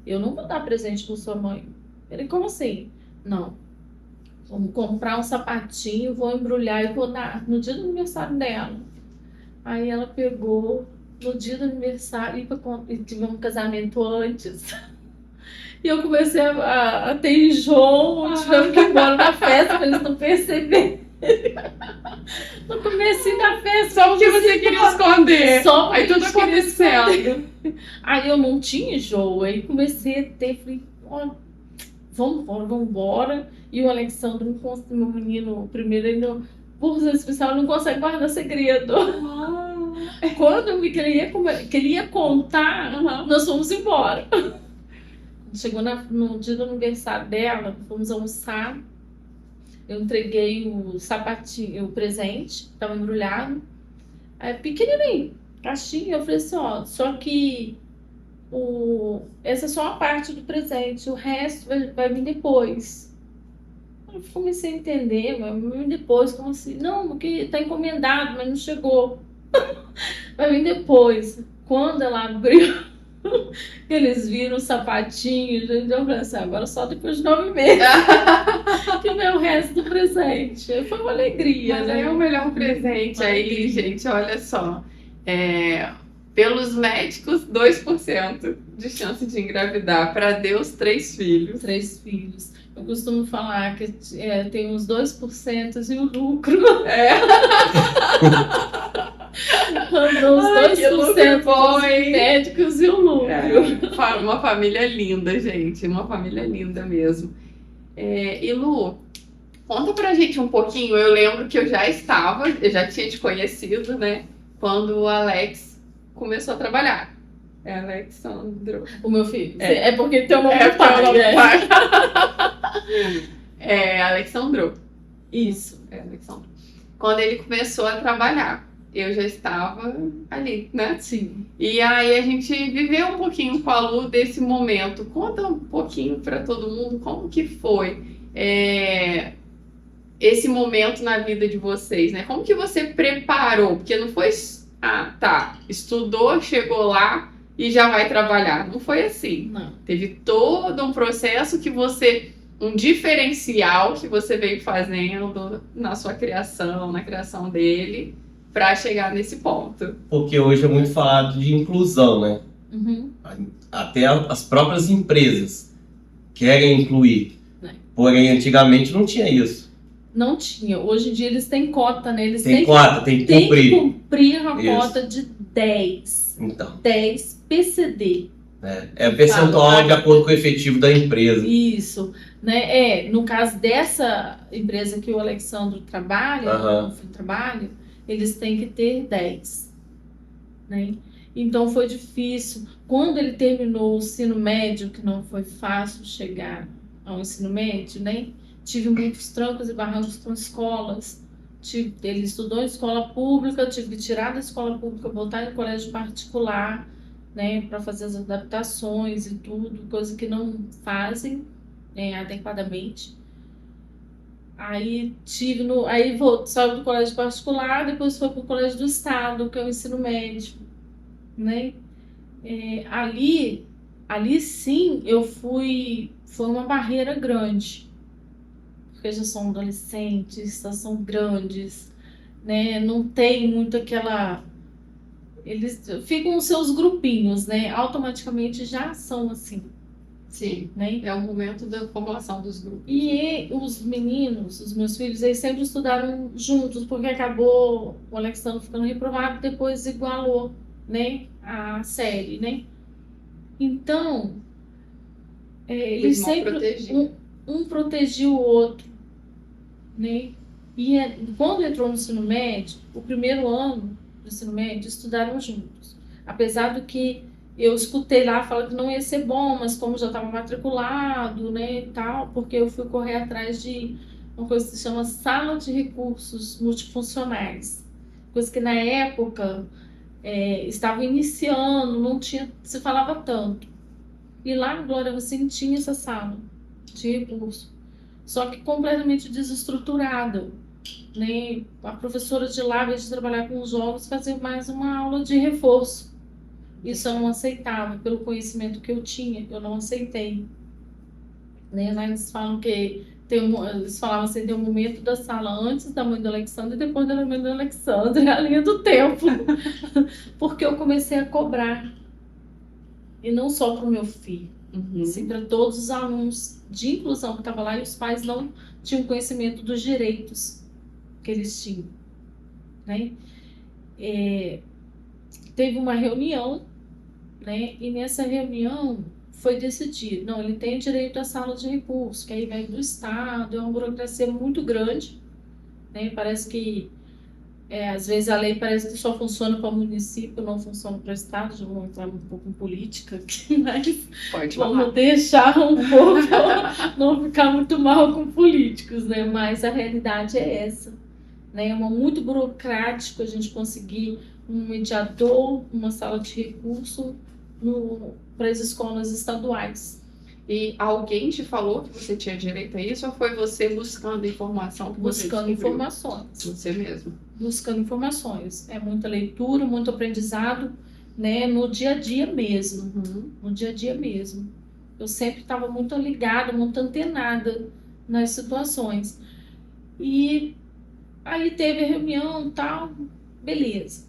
eu não vou dar presente para sua mãe. Ele, como assim? Não, vamos comprar um sapatinho, vou embrulhar e vou dar no dia do aniversário dela. Aí ela pegou no dia do aniversário e tivemos um casamento antes. E eu comecei a ter enjoo, tivemos que ir embora da festa para eles não perceberem. No comecinho da festa. Só porque você queria esconder. Só aí tudo acontecendo. Aí eu não tinha enjoo. Aí comecei a ter, falei, vamos embora. E o Alexandre, meu menino, primeiro, ele por razão especial, não consegue guardar segredo. Quando eu vi que ele ia contar, nós fomos embora. Chegou no dia do aniversário dela, fomos almoçar. Eu entreguei o sapatinho, o presente, estava embrulhado. Aí, pequenininho, caixinha. Eu falei assim, só que essa é só a parte do presente, o resto vai vir depois. Eu comecei a entender, mas vai vir depois, como assim? Não, porque está encomendado, mas não chegou. Vai vir depois. Quando ela abriu, eles viram o sapatinho, gente, eu falei assim, agora só depois de 9 meses que vem o resto do presente. Foi uma alegria. Mas né? é o melhor presente aí, gente, olha só. Pelos médicos, 2% de chance de engravidar. Para Deus, 3 filhos. 3 filhos. Eu costumo falar que tem uns 2% e o lucro. Os 2% bom, médicos e o lucro. Uma família linda, gente. Uma família linda mesmo. E Lu, conta pra gente um pouquinho. Eu lembro que eu já tinha te conhecido, né? Quando o Alex começou a trabalhar. É Alexandro. O meu filho. É porque tem o nome do pai. Alexandro. Isso. Alexandro. Quando ele começou a trabalhar. eu já estava ali, né? Sim. E aí a gente viveu um pouquinho com a Lu desse momento. Conta um pouquinho para todo mundo como que foi esse momento na vida de vocês, né? Como que você preparou? Porque não foi, estudou, chegou lá e já vai trabalhar. Não foi assim. Não. Teve todo um processo um diferencial que você veio fazendo na sua criação, na criação dele, para chegar nesse ponto. Porque hoje é muito falado de inclusão, né? Uhum. Até as próprias empresas querem incluir. É. Porém, antigamente não tinha isso. Não tinha. Hoje em dia eles têm cota, né? Eles Tem cota, tem que cumprir. Tem que cumprir uma Isso. cota de 10. Então. 10 PCD. É percentual de acordo com o efetivo da empresa. Isso. Né? No caso dessa empresa que o Alexandre trabalha, eles têm que ter 10. Né? Então foi difícil. Quando ele terminou o ensino médio, que não foi fácil chegar ao ensino médio, né? Tive muitos trancos e barrancos com escolas. Ele estudou em escola pública, tive que tirar da escola pública, botar em colégio particular, né, para fazer as adaptações e tudo, coisa que não fazem adequadamente. Aí saiu do colégio particular, depois foi para o colégio do estado, que é o ensino médio, né? Ali sim foi uma barreira grande, porque já são adolescentes, já são grandes, né? Não tem muito aquela... Eles ficam os seus grupinhos, né? Automaticamente já são assim. Sim, né? É o momento da formação dos grupos. E os meninos, os meus filhos, eles sempre estudaram juntos, porque acabou o Alexandre ficando reprovado, depois igualou, né, a série, né? Então, eles sempre... Um protegia o outro, né? E quando entrou no ensino médio, o primeiro ano do ensino médio, estudaram juntos. Apesar do que eu escutei lá falar que não ia ser bom, mas como já estava matriculado, né, e tal, porque eu fui correr atrás de uma coisa que se chama sala de recursos multifuncionais. Coisa que na época estava iniciando, não se falava tanto. E lá no Glória Vicente tinha essa sala de recurso, só que completamente desestruturada, né? A professora de lá, ao invés de trabalhar com os jogos, fazia mais uma aula de reforço. Isso eu não aceitava, pelo conhecimento que eu tinha, eu não aceitei. Né? Lá eles falam que eles falavam assim, tem um momento da sala antes da mãe do Alexandre e depois da mãe do Alexandre, a linha do tempo. Porque eu comecei a cobrar. E não só para o meu filho, assim, para todos os alunos de inclusão que estavam lá, e os pais não tinham conhecimento dos direitos que eles tinham. Né? Teve uma reunião, né? E nessa reunião foi decidido, não, ele tem direito à sala de recurso, que aí vem do Estado, é uma burocracia muito grande, né? Parece que às vezes a lei parece que só funciona para o município, não funciona para o Estado. Já vamos entrar um pouco em política aqui, mas vamos deixar um pouco, não ficar muito mal com políticos, né? Mas a realidade é essa, né? É muito burocrático a gente conseguir um mediador, uma sala de recurso para as escolas estaduais. E alguém te falou que você tinha direito a isso, ou foi você buscando informação? Buscando informações. Você mesmo. Buscando informações. É muita leitura, muito aprendizado, né, no dia a dia mesmo. No dia a dia mesmo. Eu sempre estava muito ligada, muito antenada nas situações. E aí teve a reunião e tal, beleza.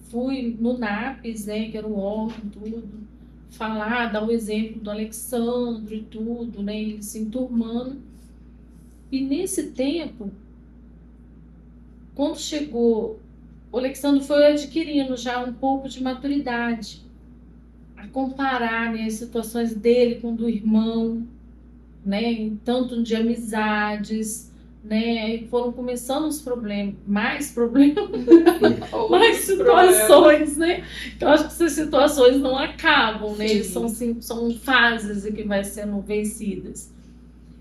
Fui no NAPES, né, que era o órgão, tudo. Falar, dar o exemplo do Alexandre e tudo, né? Ele se enturmando. E nesse tempo, quando chegou, o Alexandre foi adquirindo já um pouco de maturidade, a comparar, né, as situações dele com do irmão, né? Tanto de amizades, né? E foram começando os problemas, mais situações, né? Eu acho que essas situações não acabam, né? São fases que vai sendo vencidas.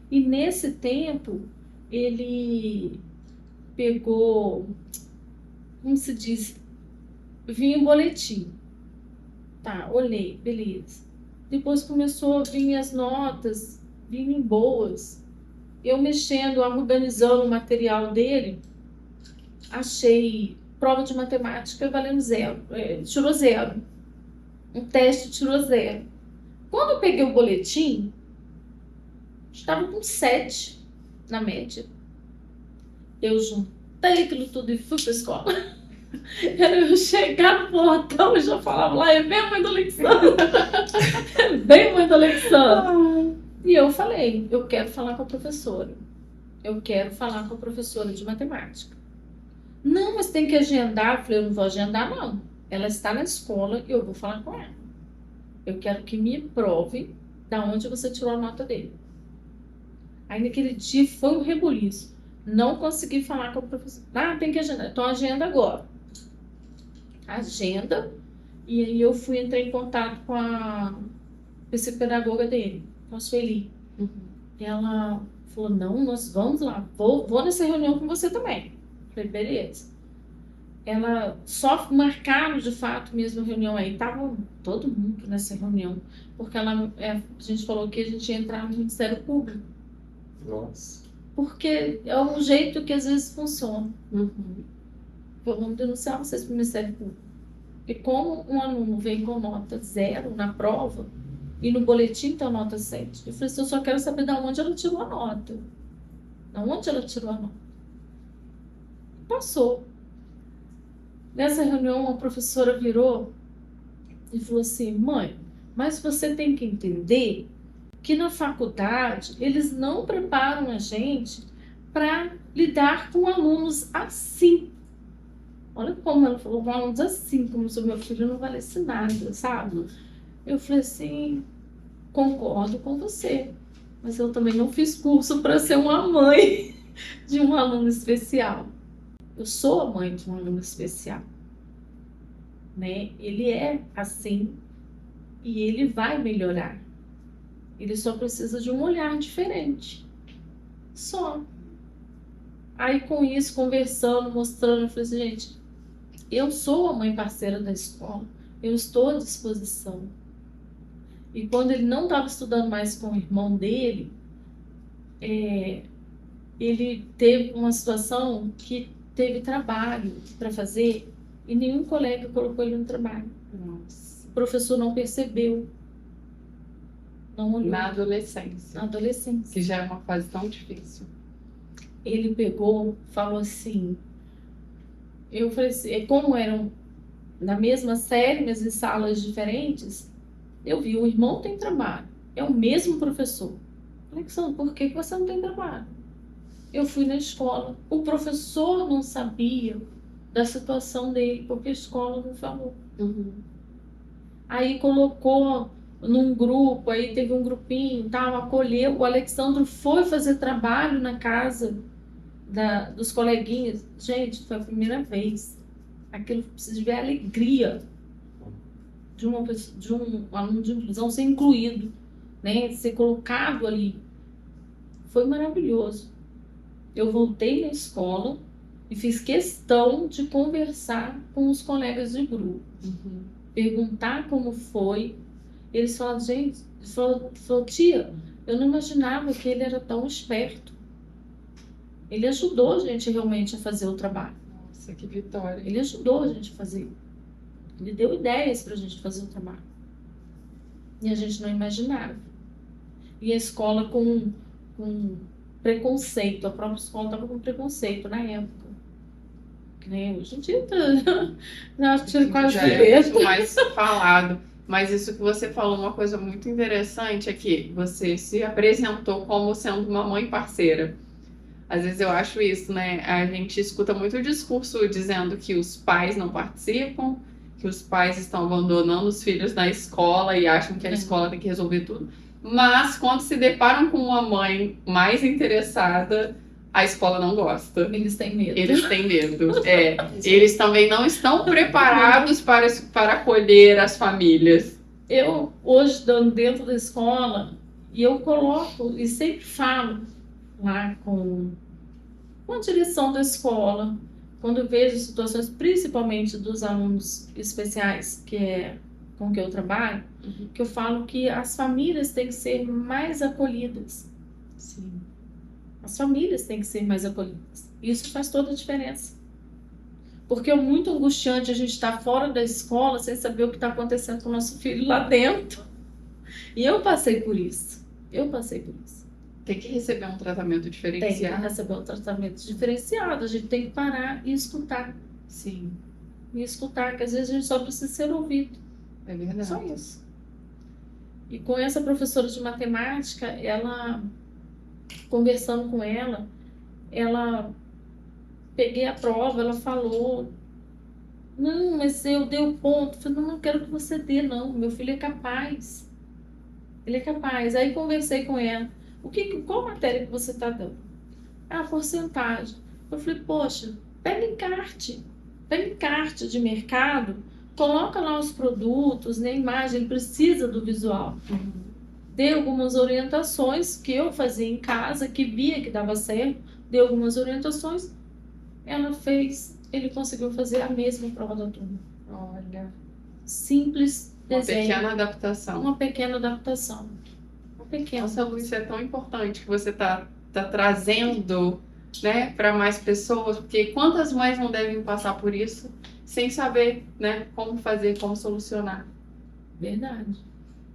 E nesse tempo, ele pegou como se diz, vinha um boletim. Tá, olhei, beleza. Depois começou a vir as notas, vinham boas. Eu mexendo, organizando o material dele, achei prova de matemática valendo 0, tirou 0. Um teste tirou 0. Quando eu peguei o boletim, estava com 7 na média. Eu juntei aquilo tudo e fui para a escola. Era eu chegar no portão e já falava lá, é bem mãe do Alexandre. É bem mãe do Alexandre. E eu falei, eu quero falar com a professora. Eu quero falar com a professora de matemática. Não, mas tem que agendar. Eu falei, eu não vou agendar, não. Ela está na escola e eu vou falar com ela. Eu quero que me prove da onde você tirou a nota dele. Aí naquele dia foi um rebuliço. Não consegui falar com a professora. Ah, tem que agendar. Então agenda agora. Agenda. E aí eu entrei em contato com a psicopedagoga dele, com a Sueli. Ela falou, não, nós vamos lá. Vou nessa reunião com você também. Falei, beleza. Ela só marcaram de fato mesmo a reunião aí. Tava todo mundo nessa reunião. Porque a gente falou que a gente ia entrar no Ministério Público. Nossa. Porque é um jeito que às vezes funciona. Vamos denunciar vocês para o Ministério Público. E como um aluno vem com nota 0 na prova, e no boletim tem nota 7. Eu falei assim, eu só quero saber de onde ela tirou a nota. De onde ela tirou a nota. Passou. Nessa reunião, a professora virou e falou assim, mãe, mas você tem que entender que na faculdade eles não preparam a gente para lidar com alunos assim. Olha como ela falou, com alunos assim, como se o meu filho não valesse nada, sabe? Eu falei assim, concordo com você, mas eu também não fiz curso para ser uma mãe de um aluno especial. Eu sou a mãe de um aluno especial, né? Ele é assim e ele vai melhorar. Ele só precisa de um olhar diferente. Só. Aí com isso, conversando, mostrando, eu falei assim, gente, eu sou a mãe parceira da escola, eu estou à disposição. E quando ele não estava estudando mais com o irmão dele, ele teve uma situação que teve trabalho para fazer e nenhum colega colocou ele no trabalho. Nossa. O professor não percebeu. Não olhou. Na adolescência. Na adolescência. Que já é uma fase tão difícil. Ele pegou, falou assim, eu falei assim, como eram na mesma série, mas em salas diferentes, eu vi, o irmão tem trabalho, é o mesmo professor. Alexandre, por que você não tem trabalho? Eu fui na escola, o professor não sabia da situação dele, porque a escola não falou. Aí colocou num grupo, aí teve um grupinho, tal, acolheu, o Alexandre foi fazer trabalho na casa dos coleguinhas. Gente, foi a primeira vez. Aquilo precisa ver a alegria de um aluno de inclusão ser incluído, né? Ser colocado ali. Foi maravilhoso. Eu voltei na escola e fiz questão de conversar com os colegas de grupo. Perguntar como foi. Eles falaram, gente, falou, tia, eu não imaginava que ele era tão esperto. Ele ajudou a gente realmente a fazer o trabalho. Nossa, que vitória. Ele ajudou a gente a fazer. Ele deu ideias para a gente fazer o trabalho. E a gente não imaginava. E a escola com preconceito. A própria escola estava com preconceito na época. Que nem hoje em dia, já tiro quase já é muito mais falado. Mas isso que você falou, uma coisa muito interessante é que você se apresentou como sendo uma mãe parceira. Às vezes eu acho isso, né? A gente escuta muito o discurso dizendo que os pais não participam, que os pais estão abandonando os filhos na escola e acham que a escola tem que resolver tudo. Mas quando se deparam com uma mãe mais interessada, a escola não gosta. Eles têm medo. Eles têm medo. Eles também não estão preparados para acolher as famílias. Eu, hoje, estando dentro da escola, e eu coloco, e sempre falo lá com a direção da escola, quando eu vejo situações, principalmente dos alunos especiais, que é com que eu trabalho, que eu falo que as famílias têm que ser mais acolhidas. Sim. As famílias têm que ser mais acolhidas. Isso faz toda a diferença. Porque é muito angustiante a gente estar fora da escola sem saber o que está acontecendo com o nosso filho lá dentro. E eu passei por isso. Tem que receber um tratamento Tem que diferenciado. receber um tratamento diferenciado. A gente tem que parar e escutar. Sim, E escutar, que às vezes a gente só precisa ser ouvido. é verdade. Só isso. E com essa professora de matemática, ela, conversando com ela, peguei a prova, ela falou, não, mas eu dei o ponto. Eu falei, não quero que você dê, não. Meu filho é capaz. Ele é capaz. Aí conversei com ela. Qual matéria que você está dando? Ah, porcentagem. Eu falei, poxa, pega encarte de mercado, coloca lá os produtos, né, a imagem, ele precisa do visual. Dei algumas orientações que eu fazia em casa, que via que dava certo, dei algumas orientações, ela fez, ele conseguiu fazer a mesma prova da turma. Olha, Simples uma desenho. pequena adaptação. Uma pequena adaptação. Nossa, Lúcia, é tão importante que você tá trazendo, né, para mais pessoas, porque quantas mães não devem passar por isso sem saber, né, como fazer, como solucionar. Verdade.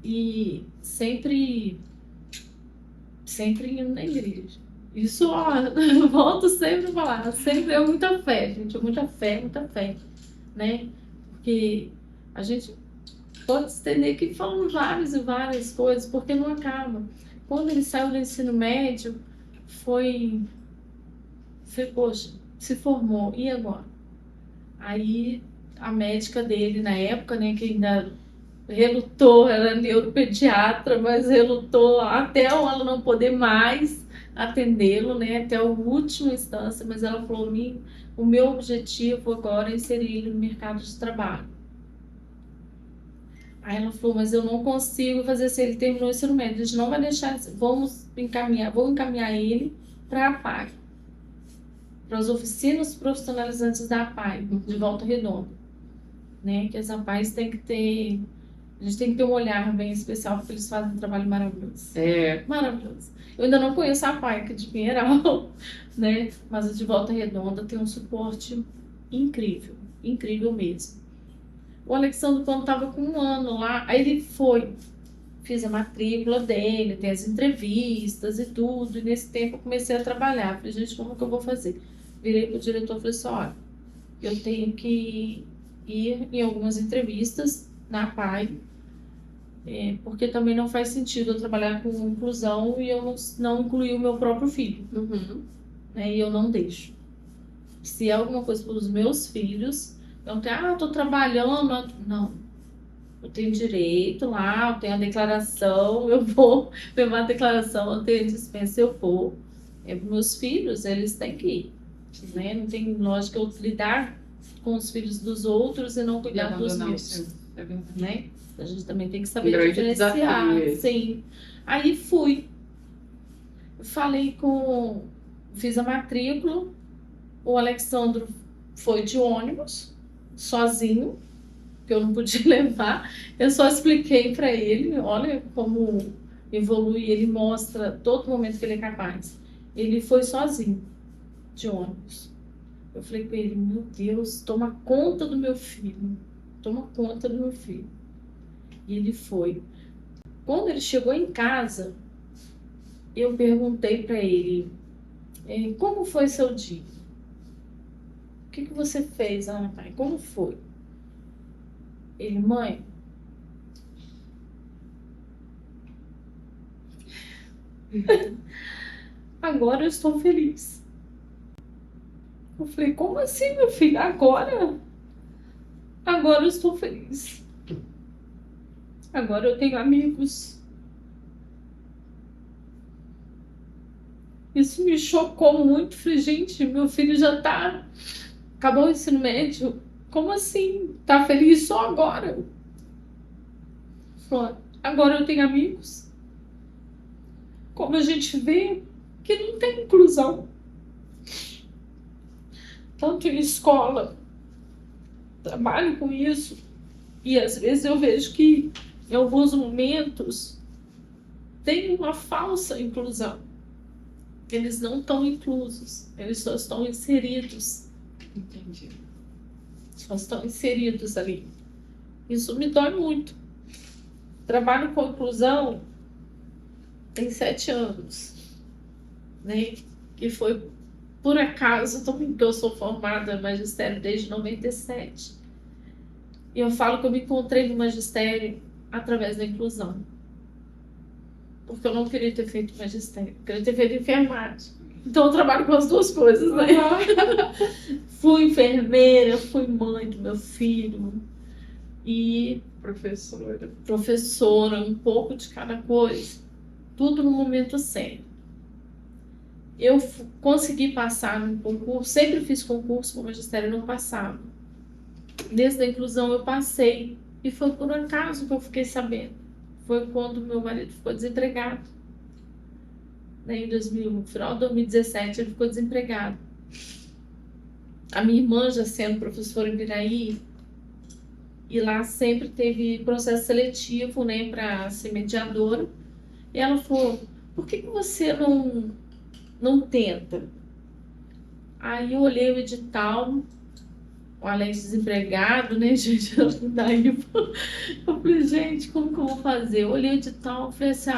E sempre indo na igreja. Isso, ó, eu volto sempre a falar, sempre é muita fé, gente, muita fé, né? Porque a gente pode estender aqui falando várias coisas, porque não acaba. Quando ele saiu do ensino médio, poxa, se formou, e agora? Aí a médica dele na época, né, que ainda relutou, era neuropediatra, mas relutou até ela não poder mais atendê-lo, né, até a última instância, mas ela falou, o meu objetivo agora é inserir ele no mercado de trabalho. Aí ela falou, mas eu não consigo fazer se ele terminou o ensino médio, a gente não vai deixar, vou encaminhar ele para a APAE, para as oficinas profissionalizantes da APAE, de Volta Redonda, né, que as APAEs têm que ter, a gente tem que ter um olhar bem especial, porque eles fazem um trabalho maravilhoso. Maravilhoso. Eu ainda não conheço a APAE aqui de Pinheiral, né, mas a de Volta Redonda tem um suporte incrível mesmo. O Alexandre, quando estava com 1 ano lá, aí ele fiz a matrícula dele, tem as entrevistas e tudo, e nesse tempo eu comecei a trabalhar. Falei, gente, como que eu vou fazer? Virei pro diretor e falei assim, olha, eu tenho que ir em algumas entrevistas na APAE, porque também não faz sentido eu trabalhar com inclusão e eu não incluir o meu próprio filho, né, e eu não deixo. Se é alguma coisa para os meus filhos, eu não tenho, tô trabalhando, não. Eu tenho direito lá, eu tenho a declaração, eu vou levar a declaração, eu tenho a dispensa, eu vou. Meus filhos, eles têm que ir, né? Não tem lógica eu lidar com os filhos dos outros e não cuidar dos meus, né? A gente também tem que saber diferenciar. Sim. Aí fiz a matrícula, o Alexandre foi de ônibus, sozinho, que eu não podia levar. Eu só expliquei para ele, olha como evolui, ele mostra todo momento que ele é capaz. Ele foi sozinho, de ônibus. Eu falei com ele, meu Deus, toma conta do meu filho. E ele foi. Quando ele chegou em casa, eu perguntei para ele, como foi seu dia? O que você fez, Ana Pai? Como foi? Ele, mãe, agora eu estou feliz. Eu falei, como assim, meu filho? Agora eu estou feliz. Agora eu tenho amigos. Isso me chocou muito. Falei, gente, meu filho já acabou o ensino médio. Como assim? Tá feliz só agora? Falei, agora eu tenho amigos. Como a gente vê que não tem inclusão. tanto em escola, trabalho com isso, e às vezes eu vejo que em alguns momentos tem uma falsa inclusão. Eles não estão inclusos, eles só estão inseridos. Entendi. Só estão inseridos ali. Isso me dói muito. Trabalho com inclusão tem 7 anos, né? E foi por acaso também que eu sou formada em magistério desde 97. E eu falo que eu me encontrei no magistério através da inclusão. Porque eu não queria ter feito magistério, eu queria ter feito enfermagem. Então eu trabalho com as duas coisas, né? Fui enfermeira, fui mãe do meu filho e professora, um pouco de cada coisa, tudo no momento certo. Eu consegui passar no concurso, sempre fiz concurso para o magistério, não passava. Nesse da inclusão eu passei, e foi por acaso que eu fiquei sabendo. Foi quando meu marido ficou desempregado. No final de 2017 ele ficou desempregado. A minha irmã, já sendo professora em Piraí, e lá sempre teve processo seletivo, né, para ser mediadora. E ela falou: por que você não tenta? Aí eu olhei o edital, o Alex desempregado, né, gente? Daí eu falei: gente, como que eu vou fazer? Eu olhei o edital e falei assim: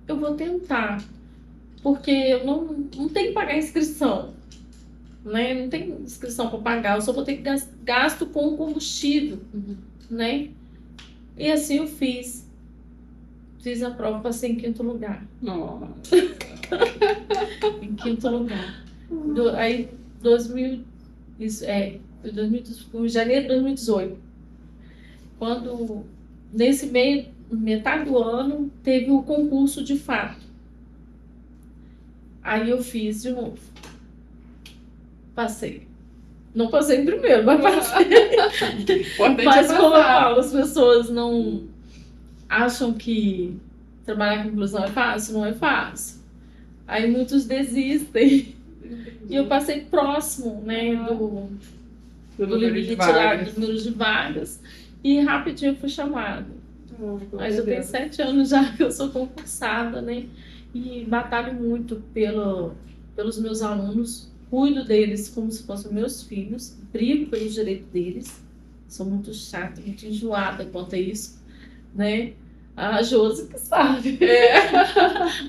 eu vou tentar, porque eu não tenho que pagar inscrição, né? Não tem inscrição para pagar, eu só vou ter que gasto com combustível, né? E assim eu fiz. Fiz a prova, passei em 5º lugar. Nossa. Em 5º lugar. Aí, em janeiro de 2018. Quando, nesse meio, metade do ano, teve o concurso de fato. Aí eu fiz de novo. Passei. Não passei em primeiro, mas passei. Mas como eu falo, as pessoas não acham que trabalhar com inclusão é fácil, não é fácil. Aí muitos desistem. E eu passei próximo, né, do limite lá, do número de vagas. E rapidinho eu fui chamada. Mas eu tenho 7 anos já que eu sou concursada, né? E batalho muito pelos meus alunos. Cuido deles como se fossem meus filhos. Brigo pelos direitos deles. Sou muito chata, muito enjoada quanto a isso, né? A Josi que sabe.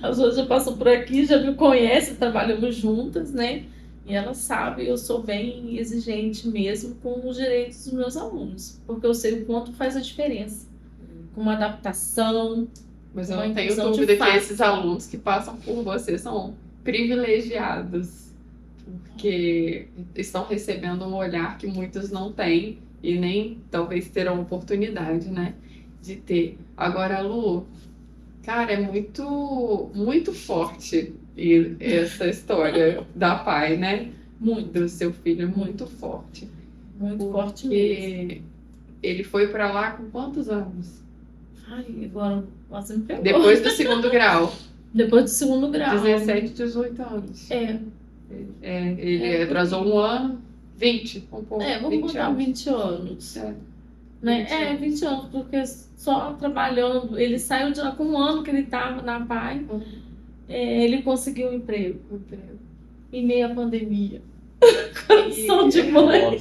A Josi já passou por aqui, já me conhece, trabalhamos juntas, né? E ela sabe, eu sou bem exigente mesmo com os direitos dos meus alunos, porque eu sei o quanto faz a diferença. Com uma adaptação. Mas eu não tenho dúvida que esses alunos que passam por você são privilegiados, porque estão recebendo um olhar que muitos não têm e nem talvez terão oportunidade, né, de ter. Agora, Lu, cara, é muito, muito forte essa história da pai, né? Muito. Do seu filho, muito forte. Muito forte mesmo. Ele foi para lá com quantos anos? Ai, agora você me pegou. Depois do 2º grau. Depois do 2º grau. 17, 18 anos. Ele atrasou um ano, 20, um pouco. Vamos 20 botar anos. 20 anos. Né? 20 anos, porque só trabalhando. Ele saiu de lá com 1 ano que ele estava na PAI. Ele conseguiu um emprego. Em meio à pandemia. Coração de mãe.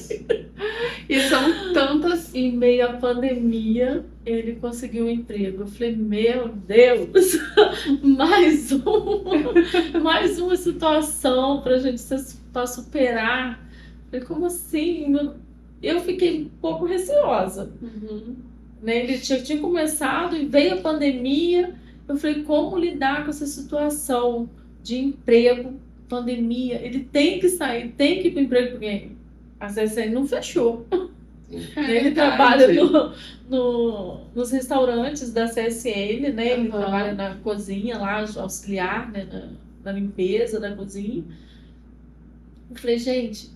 E são tantas. Em meio à pandemia, ele conseguiu um emprego. Eu falei: meu Deus, mais uma situação para a gente superar. Eu falei: como assim? Eu fiquei um pouco receosa. Né? Ele tinha começado e veio a pandemia. Eu falei: como lidar com essa situação de emprego, pandemia? Ele tem que sair, tem que ir para o emprego, porque a CSN não fechou. Ele trabalha nos restaurantes da CSN, né? Ele trabalha na cozinha lá, auxiliar, né? Na limpeza da cozinha. Eu falei: gente,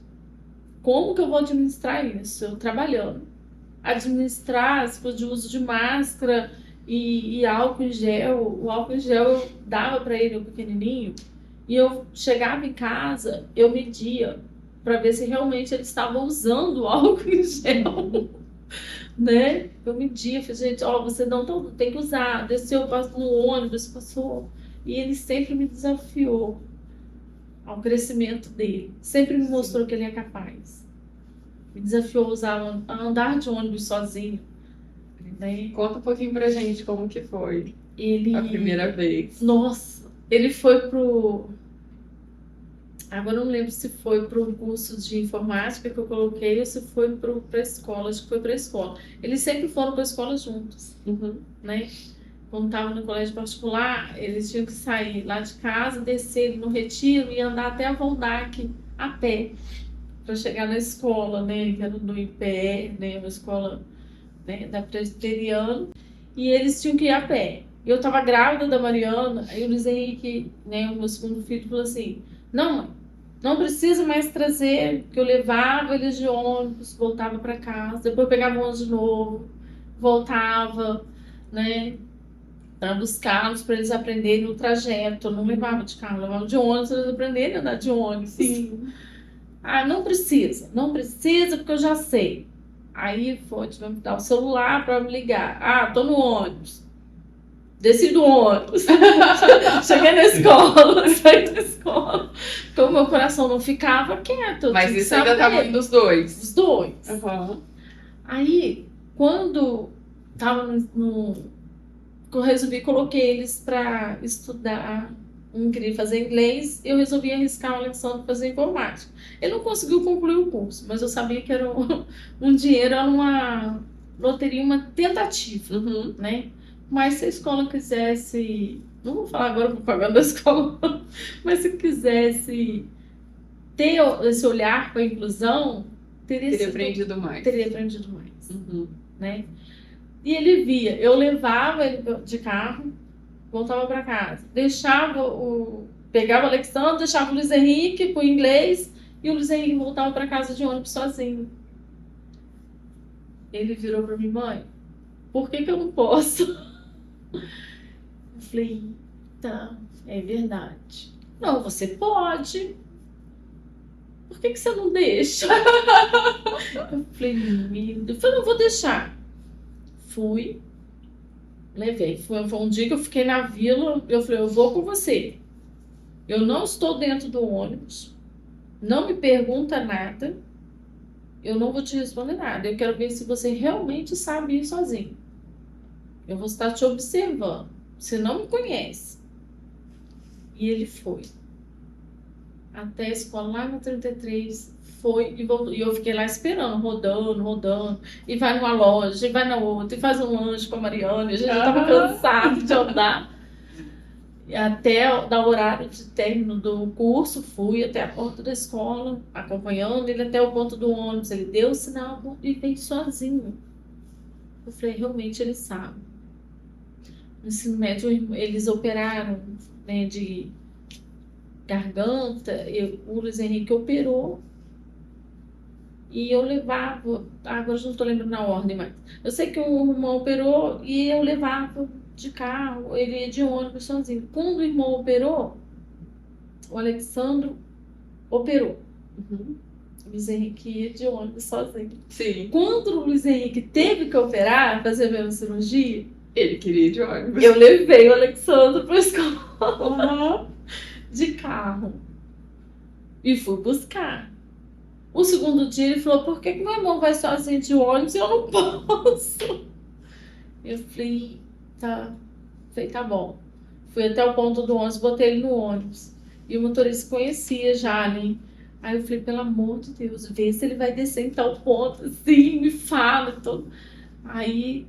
como que eu vou administrar isso? Eu trabalhando. Administrar as coisas de uso de máscara e álcool em gel. O álcool em gel eu dava para ele, o pequenininho, e eu chegava em casa, eu media para ver se realmente ele estava usando álcool em gel, né? Eu media, falei, gente, ó, você não tem que usar. Desceu no ônibus, passou. E ele sempre me desafiou ao crescimento dele. Sempre me mostrou que ele é capaz. Me desafiou a andar de ônibus sozinho, né? Conta um pouquinho pra gente como que foi Ele... a primeira vez. Nossa, ele foi agora eu não lembro se foi para um curso de informática que eu coloquei ou se foi para a escola. Acho que foi para a escola. Eles sempre foram para a escola juntos, né? Quando estavam no colégio particular, eles tinham que sair lá de casa, descer no Retiro e andar até a Voldac a pé para chegar na escola, né? Que era do IPE, né? Uma escola, né, da Presbiteriana. E eles tinham que ir a pé. Eu estava grávida da Mariana, aí o Luiz Henrique, né, o meu segundo filho, falou assim: não, mãe, não precisa mais trazer, porque eu levava eles de ônibus, voltava para casa, depois eu pegava o ônibus de novo, voltava, né, para buscá-los, para eles aprenderem o trajeto. Eu não levava de carro, eu levava de ônibus, para eles aprenderem a andar de ônibus. Sim. Ah, não precisa, porque eu já sei. Aí foi, tivemos que dar o celular para me ligar. Ah, tô no ônibus. Desci do ônibus. Cheguei na escola, saí da escola. Porque o meu coração não ficava quieto. Mas isso ainda tava indo os dois. Os dois. Uhum. Aí, quando tava eu resolvi, coloquei eles para estudar. Um queria fazer inglês, eu resolvi arriscar o Alexandre para fazer informática. Ele não conseguiu concluir o curso, mas eu sabia que era um dinheiro, era uma loteria, uma tentativa, né? Mas se a escola quisesse, não vou falar agora propaganda da escola, mas se quisesse ter esse olhar para a inclusão, teria aprendido mais. Teria aprendido mais, né? E ele via, eu levava ele de carro, voltava para casa, pegava o Alexandre, deixava o Luiz Henrique pro inglês e o Luiz Henrique voltava para casa de ônibus sozinho. Ele virou para mim: mãe, por que eu não posso? Eu falei: tá, é verdade. Não, você pode. Por que você não deixa? Eu falei: eu falei, não vou deixar. Fui. Levei. Foi um dia que eu fiquei na vila. Eu falei: eu vou com você. Eu não estou dentro do ônibus. Não me pergunta nada. Eu não vou te responder nada. Eu quero ver se você realmente sabe ir sozinho. Eu vou estar te observando. Você não me conhece. E ele foi. Até a escola lá no 33. Foi e voltou. E eu fiquei lá esperando, rodando. E vai numa loja, e vai na outra, e faz um lanche com a Mariana. E a gente já estava cansado de andar. E até dar o horário de término do curso, fui até a porta da escola, acompanhando ele até o ponto do ônibus. Ele deu o sinal e veio sozinho. Eu falei: realmente ele sabe. No ensino médio, eles operaram, né, de garganta. O Luiz Henrique operou. E eu levava, agora eu não estou lembrando na ordem, mas eu sei que o irmão operou e eu levava de carro, ele ia de ônibus sozinho. Quando o irmão operou, o Alexandre operou. O Luiz Henrique ia de ônibus sozinho. Sim. Quando o Luiz Henrique teve que operar, fazer a mesma cirurgia, ele queria ir de ônibus. eu levei o Alexandre para a escola de carro e fui buscar. O segundo dia ele falou: por que meu irmão vai sozinho de ônibus e eu não posso? Eu falei: tá. Falei: tá bom. Fui até o ponto do ônibus, botei ele no ônibus. E o motorista conhecia já, né? Aí eu falei: pelo amor de Deus, vê se ele vai descer em tal ponto, assim, me fala e tudo. Aí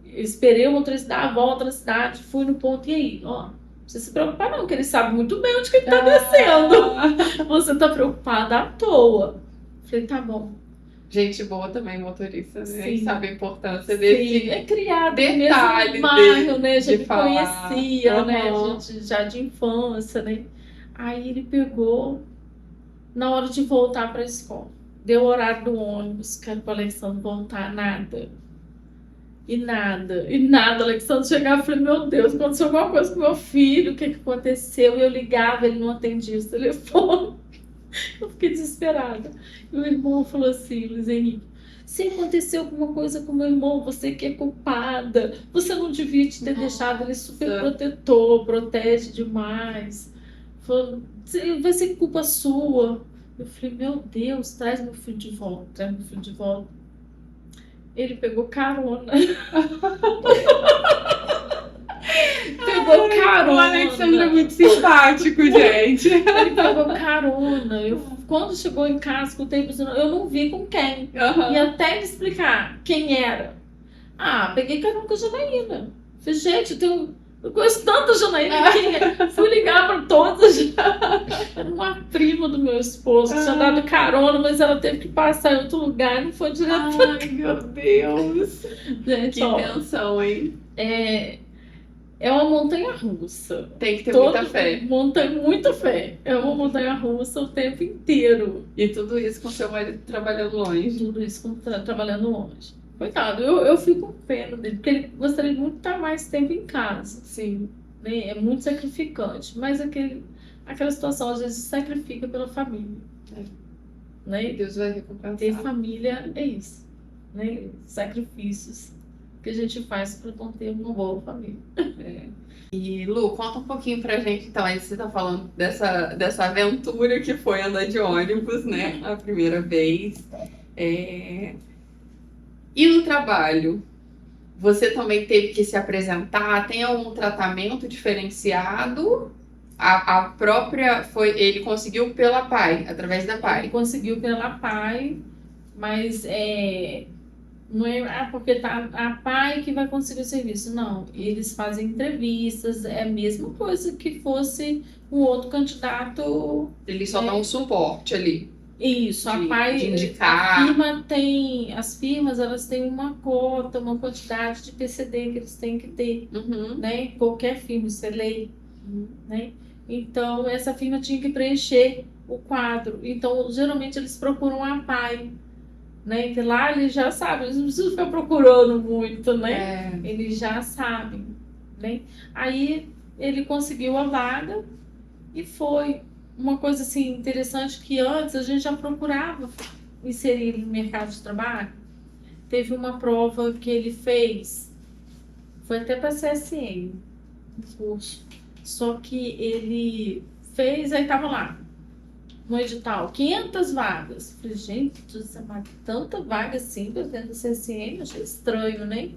eu esperei o motorista dar a volta na cidade, fui no ponto, e aí, ó, não precisa se preocupar não, que ele sabe muito bem onde que ele tá descendo. Você tá preocupada à toa. Falei: tá bom. Gente boa também, motorista, né? Sim. Sabe a importância desse. Sim, é criado detalhe mesmo no bairro, né? Já de me falar. conhecia, né? A gente já de infância, né? Aí ele pegou, na hora de voltar para a escola, deu o horário do ônibus, quero para o Alexandre voltar, nada. E nada. Alexandre chegava e falei: meu Deus, aconteceu alguma coisa com meu filho, o que aconteceu? E eu ligava, ele não atendia o telefone. Eu fiquei desesperada. E o irmão falou assim, Luiz Henrique, se aconteceu alguma coisa com meu irmão, você que é culpada. Você não devia te ter deixado, ele é super protetor, protege demais. Falou, vai ser culpa sua. Eu falei, meu Deus, traz meu filho de volta, traz meu filho de volta. Ele pegou carona. Pegou O carona. Alexandre é muito simpático, gente. Ele pegou carona. Quando chegou em casa, escutei buzinando, eu não vi com quem. E até ele explicar quem era. Ah, peguei carona com a Janaína. Falei, gente, eu conheço tanta Janaína aqui. Fui ligar para todas. Era uma prima do meu esposo que tinha dado carona, mas ela teve que passar em outro lugar e não foi direto. Ai, meu Deus. Gente, Que tensão, hein? É uma montanha-russa. Tem que ter muita fé. Muita fé. É uma montanha-russa o tempo inteiro. E tudo isso com seu marido trabalhando longe. Tudo isso trabalhando longe. Coitado, eu fico com pena dele, porque ele gostaria muito de estar mais tempo em casa. Sim. Né? É muito sacrificante. Mas aquela situação, às vezes, sacrifica pela família. Né? Deus vai recompensar. Ter família é isso. Né? Sacrifícios que a gente faz para manter uma boa família. E Lu, conta um pouquinho pra gente, então, aí você tá falando dessa aventura que foi andar de ônibus, né, a primeira vez. E no trabalho, você também teve que se apresentar? Tem algum tratamento diferenciado? A própria, ele conseguiu pela PAI, através da PAI. Ele conseguiu pela PAI, mas não é porque tá a PAI que vai conseguir o serviço. Não, eles fazem entrevistas, é a mesma coisa que fosse um outro candidato. Eles só dão um suporte ali. Isso, a PAI, de indicar. As firmas, elas têm uma cota, uma quantidade de PCD que eles têm que ter, né? Qualquer firma, isso é lei, né? Então, essa firma tinha que preencher o quadro. Então, geralmente, eles procuram a PAI, né? Então, lá eles já sabem, eles não precisam ficar procurando muito, né? Eles já sabem, né? Aí, ele conseguiu a vaga e foi. Uma coisa assim interessante que antes a gente já procurava inserir ele no mercado de trabalho. Teve uma prova que ele fez, foi até para a CSN, um curso. Só que ele fez, aí estava lá, no edital, 500 vagas. Falei, gente, tanta vaga assim para dentro da CSN, achei estranho, né?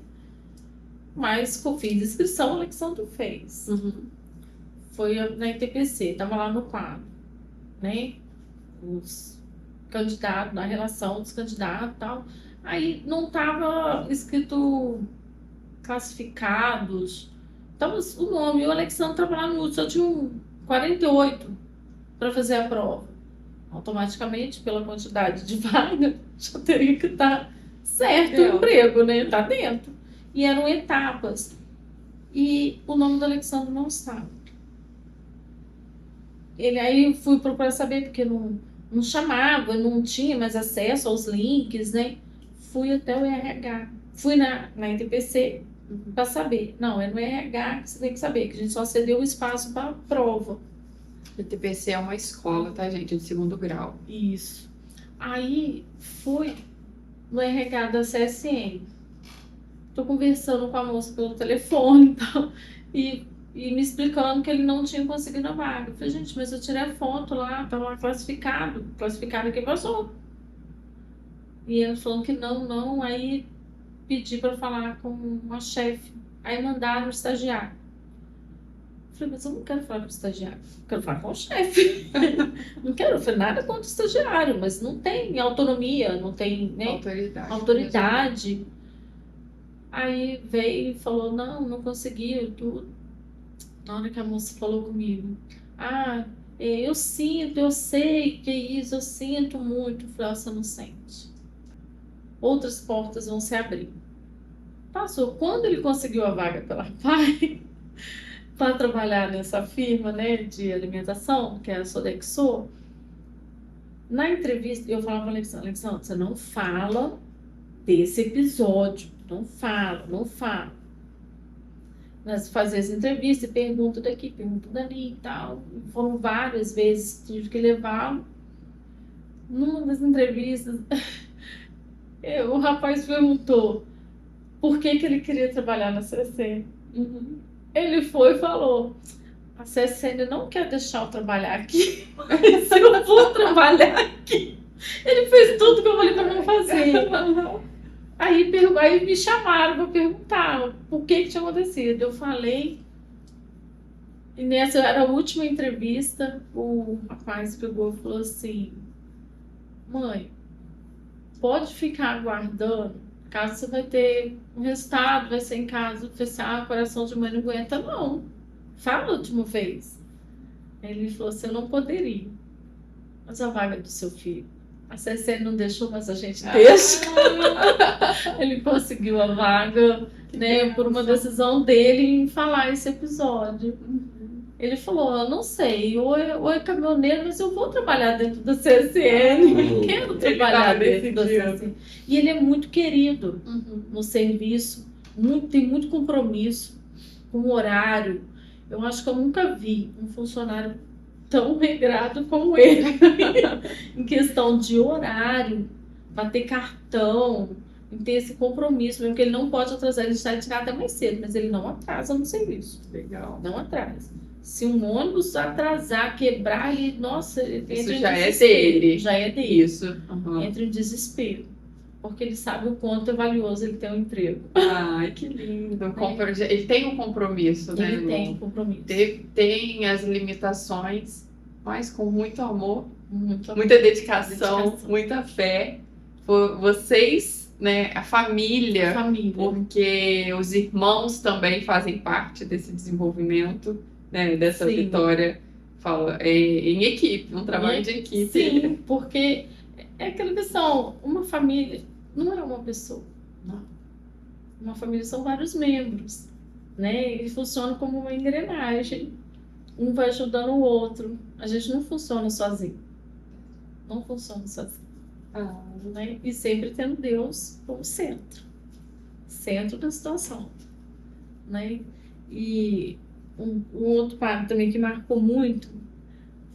Mas eu fiz inscrição, a Alexandre fez. Foi na ITPC, estava lá no quadro, né? Os candidatos, na relação dos candidatos e tal. Aí não estava escrito classificados, estava o nome. O Alexandre estava lá no só tinha 48 para fazer a prova. Automaticamente, pela quantidade de vaga, já teria que estar certo o emprego, né? Tá dentro. E eram etapas. E o nome do Alexandre não estava. Aí fui procurar saber, porque não chamava, não tinha mais acesso aos links, né? Fui até o RH. Fui na ITPC para saber. Não, é no RH que você tem que saber, que a gente só cedeu o espaço para a prova. O ITPC é uma escola, tá, gente? De segundo grau. Isso. Aí fui no RH da CSN. Tô conversando com a moça pelo telefone e tal. E me explicando que ele não tinha conseguido a vaga. Eu falei, gente, mas eu tirei a foto lá, estava lá classificado que passou. E ele falou que não, aí pedi para falar com a chefe. Aí mandaram o estagiário. Eu falei, mas eu não quero falar com o estagiário, eu quero falar com o chefe. Não quero fazer nada contra o estagiário, mas não tem autonomia, não tem, né, autoridade. Aí veio e falou, não conseguiu tudo. Na hora que a moça falou comigo, eu sinto, eu sei que é isso, eu sinto muito. Eu falei, você não sente. Outras portas vão se abrir. Passou. Quando ele conseguiu a vaga pela PAI, para trabalhar nessa firma, né, de alimentação, que é a Sodexo, na entrevista, eu falava para o Alexandre, você não fala desse episódio. Não fala. Nós fazíamos entrevista e pergunta daqui, pergunta dali e tal. Foram várias vezes, tive que levá-lo. numa das entrevistas, o rapaz perguntou por que ele queria trabalhar na CSN. Ele foi e falou: a CSN não quer deixar eu trabalhar aqui, mas eu vou trabalhar aqui. Ele fez tudo que eu falei para não fazer. Aí me chamaram para perguntar por que tinha acontecido. Eu falei, e nessa era a última entrevista, o rapaz pegou e falou assim: mãe, pode ficar aguardando, caso você vai ter um resultado, vai ser em casa. Eu falei assim: coração de mãe não aguenta não. Fala a última vez. Aí ele falou assim: eu não poderia. Mas a vaga do seu filho, a CSN não deixou, mas a gente deixa. Ele conseguiu a vaga, né, por uma decisão dele em falar esse episódio. Ele falou: eu não sei, ou é caminhoneiro, mas eu vou trabalhar dentro da CSN. Quero trabalhar dentro da CSN. E ele é muito querido no serviço, tem muito compromisso com o horário. Eu acho que eu nunca vi um funcionário tão regrado como ele em questão de horário, bater cartão, em ter esse compromisso, mesmo que ele não pode atrasar. Ele sai de casa até mais cedo, mas ele não atrasa no serviço. Legal. Não atrasa. Se um ônibus atrasar, quebrar, ele, nossa, ele Isso entra em já é desespero. dele. Já é dele. Isso. Entra em desespero. Porque ele sabe o quanto é valioso ele ter um emprego. Ai, que lindo. Ele tem um compromisso, né? Ele tem um compromisso. Tem as limitações, mas com muito amor, Muito muita dedicação, muita fé. Vocês, né, a família, porque os irmãos também fazem parte desse desenvolvimento, né, dessa Sim. vitória. Fala, em equipe, um trabalho de equipe. Sim, porque é aquela questão, uma família não é uma pessoa. Não. Uma família são vários membros, né? Eles funcionam como uma engrenagem. Um vai ajudando o outro. A gente não funciona sozinho. Não funciona sozinho. Né? E sempre tendo Deus como centro. Centro da situação. Né? E um outro padre também que marcou muito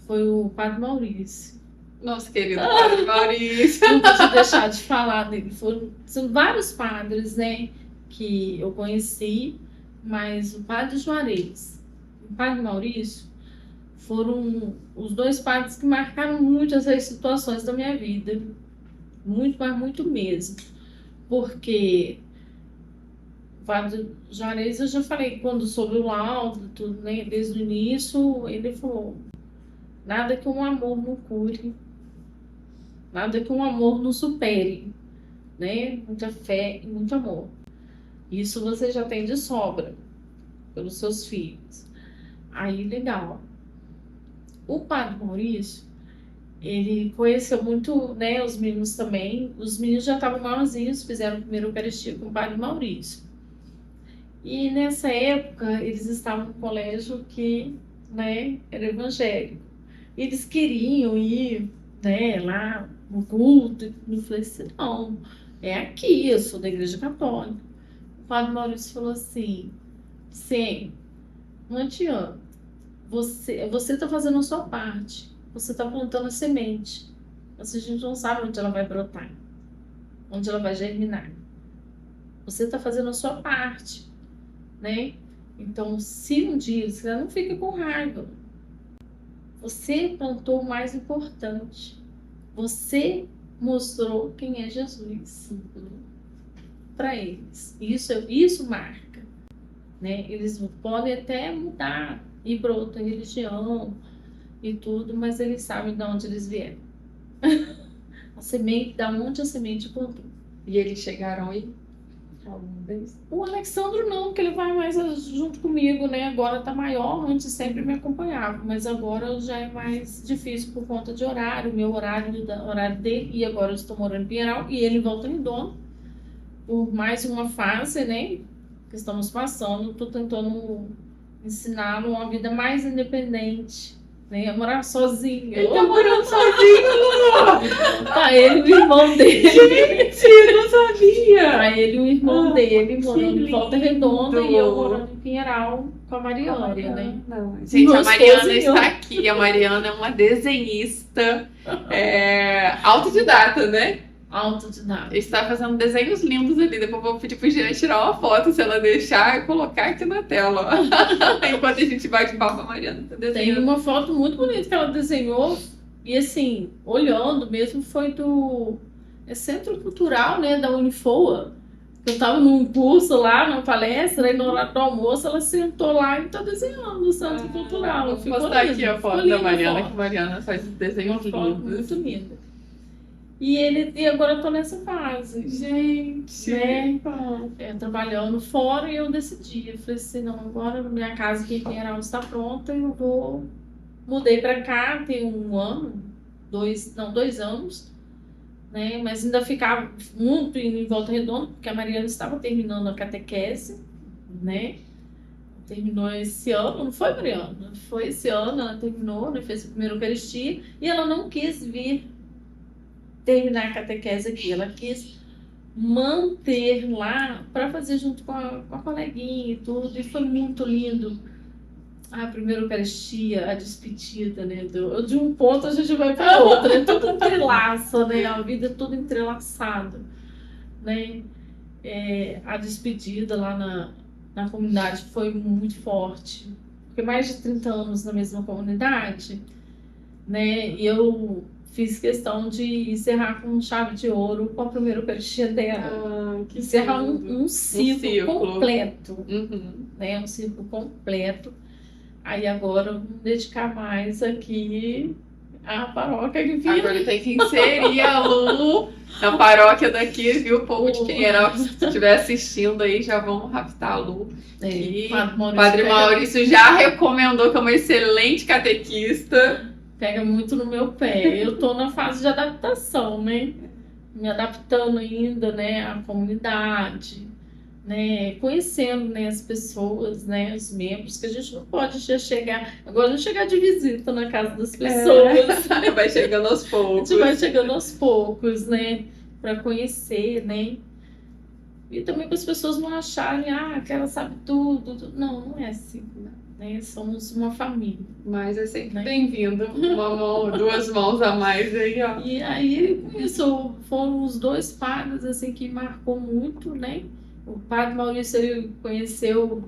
foi o Padre Maurício. Nosso querido Padre Maurício. Não podia deixar de falar dele. São vários padres, né, que eu conheci, mas o Padre Juarez e o Padre Maurício foram os dois padres que marcaram muito essas situações da minha vida. Muito, mas muito mesmo. Porque o Padre Juarez, eu já falei quando sobre o laudo, tudo, né, desde o início, ele falou: nada que um amor não cure, nada que um amor não supere, né? Muita fé e muito amor. Isso você já tem de sobra pelos seus filhos. Aí, legal. O Padre Maurício, ele conheceu muito, né, os meninos também. Os meninos já estavam maiorzinhos, fizeram a primeira Eucaristia com o Padre Maurício. E nessa época, eles estavam no colégio que, né, era evangélico. Eles queriam ir, né, lá no culto. Eu falei assim: não, é aqui, eu sou da Igreja Católica. O Padre Maurício falou assim: sim, não adianta. Você está fazendo a sua parte. Você está plantando a semente. Mas a gente não sabe onde ela vai brotar, onde ela vai germinar. Você está fazendo a sua parte, né? Então, se um dia você não fica com raiva, você plantou o mais importante. Você mostrou quem é Jesus para eles. Isso marca, né? Eles podem até mudar, ir para outra religião e tudo, mas eles sabem de onde eles vieram. A semente, da onde a semente plantou. E eles chegaram aí? Alguma vez? O Alexandre não, que ele vai mais junto comigo, né? Agora tá maior, antes sempre me acompanhava, mas agora já é mais difícil por conta de horário, meu horário, horário dele, e agora eu estou morando em Pinheiral e ele em Volta Redonda, por mais uma fase, né, que estamos passando. Estou tentando ensiná-lo uma vida mais independente, né? Ia morar sozinho. Ele tá morando sozinho. Tá ele e o irmão dele. Gente, não sabia. Tá ele e o irmão dele que morando em Volta Redonda lindo. e eu morando em Pinheiral com a Mariana, né? Gente, Meu a Mariana esposo e eu. está aqui. A Mariana é uma desenhista autodidata, né? Autodidata. Está fazendo desenhos lindos ali. Depois eu vou pedir pro Jean tirar uma foto, se ela deixar, e colocar aqui na tela. Ó. Enquanto a gente bate papo, a Mariana tá Tem desenhando. uma foto muito bonita que ela desenhou e assim, olhando mesmo, foi do Centro Cultural, né, da Unifoa. Eu estava num curso lá, numa palestra, e no horário do almoço ela sentou lá e está desenhando o Centro Cultural. Vou Ficou postar lindo, aqui a ficou foto linda da a Mariana, foto. que a Mariana faz desenhos Uma foto lindos. muito linda. E agora eu tô nessa fase, Gente, né? Trabalhando fora, e eu decidi. Eu falei assim, não, agora minha casa aqui em Pinheiral está pronta, eu vou. Mudei para cá tem 1 ano, 2 anos, né? Mas ainda ficava muito em Volta Redonda, porque a Mariana estava terminando a catequese, né? Terminou esse ano, não foi, Mariana? Foi esse ano, ela terminou, né? Fez a primeira Eucaristia, e ela não quis vir terminar a catequese aqui, ela quis manter lá para fazer junto com a coleguinha e tudo, e foi muito lindo. A primeira Eucaristia, a despedida, né? De um ponto a gente vai para outro, né? Tudo entrelaça, né? A vida é toda entrelaçada, né? A despedida lá na comunidade foi muito forte, porque mais de 30 anos na mesma comunidade, né? E eu fiz questão de encerrar com chave de ouro com a primeira Eucaristia dela. que Encerrar lindo. um ciclo completo, Uhum. né? Um ciclo completo. Aí agora eu vou me dedicar mais aqui à paróquia que vira. Agora tem que inserir a Lu na paróquia daqui, viu? O povo de Pinheiral, se estiver assistindo aí, já vão raptar a Lu. E Padre Maurício já recomendou que é uma excelente catequista. Pega muito no meu pé. Eu tô na fase de adaptação, né? Me adaptando ainda, né, à comunidade, né, conhecendo, né, as pessoas, né, os membros, que a gente não pode já chegar, agora não chegar de visita na casa das pessoas. Vai chegando aos A poucos. gente vai chegando aos poucos, né, para conhecer, né, e também para as pessoas não acharem, que ela sabe tudo. Não, não é assim, né, somos uma família. Mas é sempre Né? bem-vindo. Uma mão, 2 mãos a mais aí, ó. E aí, isso foram os 2 padres, assim, que marcou muito, né. O padre Maurício, ele conheceu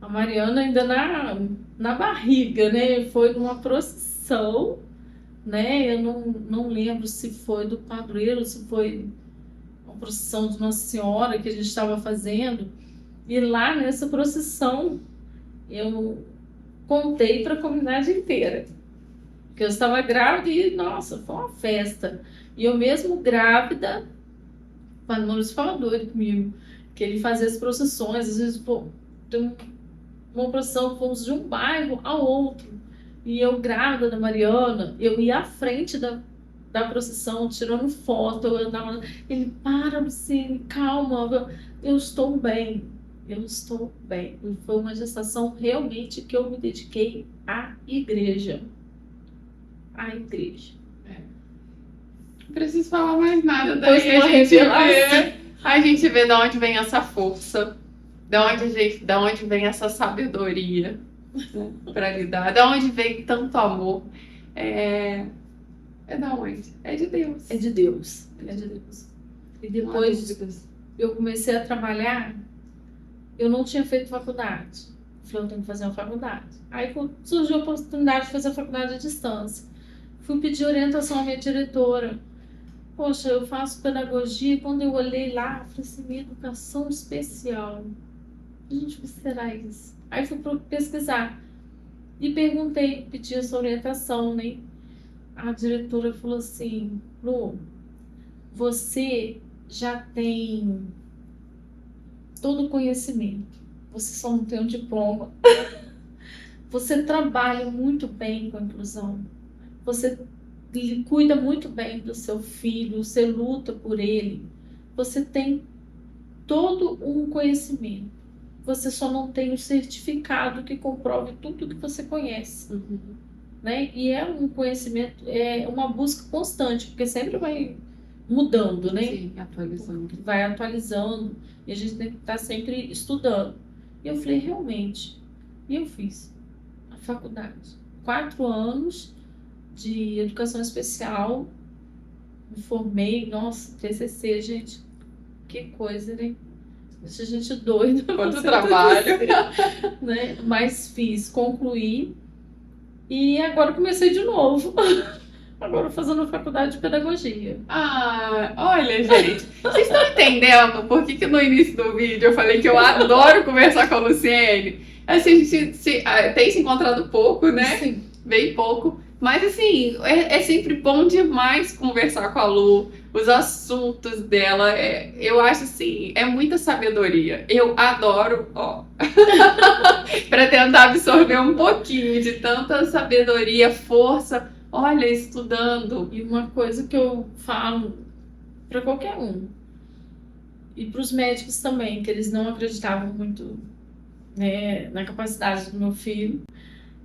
a Mariana ainda na barriga, né? Foi numa procissão, né? Eu não lembro se foi do padroeiro, se foi uma procissão de Nossa Senhora que a gente estava fazendo. E lá nessa procissão, eu contei para a comunidade inteira que eu estava grávida e, nossa, foi uma festa. E eu mesmo grávida, o padre Maurício fala doido comigo, que ele fazia as procissões, às vezes tem uma procissão, fomos de um bairro ao outro, e eu grávida da Mariana, eu ia à frente da procissão, tirando foto, eu andava, ele, para, Luciene, calma, eu estou bem, e foi uma gestação realmente que eu me dediquei à igreja, Não preciso falar mais nada, Depois daí uma revelação. a gente vê de onde vem essa força, de onde vem essa sabedoria, né, para lidar, de onde vem tanto amor. É da onde? É de Deus. É de Deus. E depois Depois eu comecei a trabalhar, eu não tinha feito faculdade. Falei, eu tenho que fazer uma faculdade. Aí surgiu a oportunidade de fazer a faculdade à distância. Fui pedir orientação à minha diretora. Poxa, eu faço pedagogia, e quando eu olhei lá, eu falei assim, minha educação especial. Gente, o que será isso? Aí fui pesquisar e perguntei, pedi essa orientação, né? A diretora falou assim, Lu, você já tem todo o conhecimento, você só não tem um diploma. Você trabalha muito bem com a inclusão, você cuida muito bem do seu filho, você luta por ele, você tem todo um conhecimento, você só não tem o certificado que comprove tudo que você conhece. né? E é um conhecimento, é uma busca constante, porque sempre vai mudando, né? Sim, atualizando. Vai atualizando e a gente tem que estar sempre estudando. E eu falei, realmente. E eu fiz a faculdade. 4 anos de educação especial. Me formei, nossa, TCC, gente, que coisa, né? Deixa a gente doida. Quanto trabalho. Né? Mas fiz, concluí. E agora comecei de novo. Agora fazendo faculdade de pedagogia. Ah, olha, gente. Vocês estão entendendo por que no início do vídeo eu falei que eu adoro conversar com a Luciene? Assim, a gente tem se encontrado pouco, né? Sim. Bem pouco. Mas, assim, é sempre bom demais conversar com a Lu. Os assuntos dela, eu acho, assim, é muita sabedoria. Eu adoro, ó. Para tentar absorver um pouquinho de tanta sabedoria, força. Olha, estudando. E uma coisa que eu falo para qualquer um, e para os médicos também, que eles não acreditavam muito, né, na capacidade do meu filho,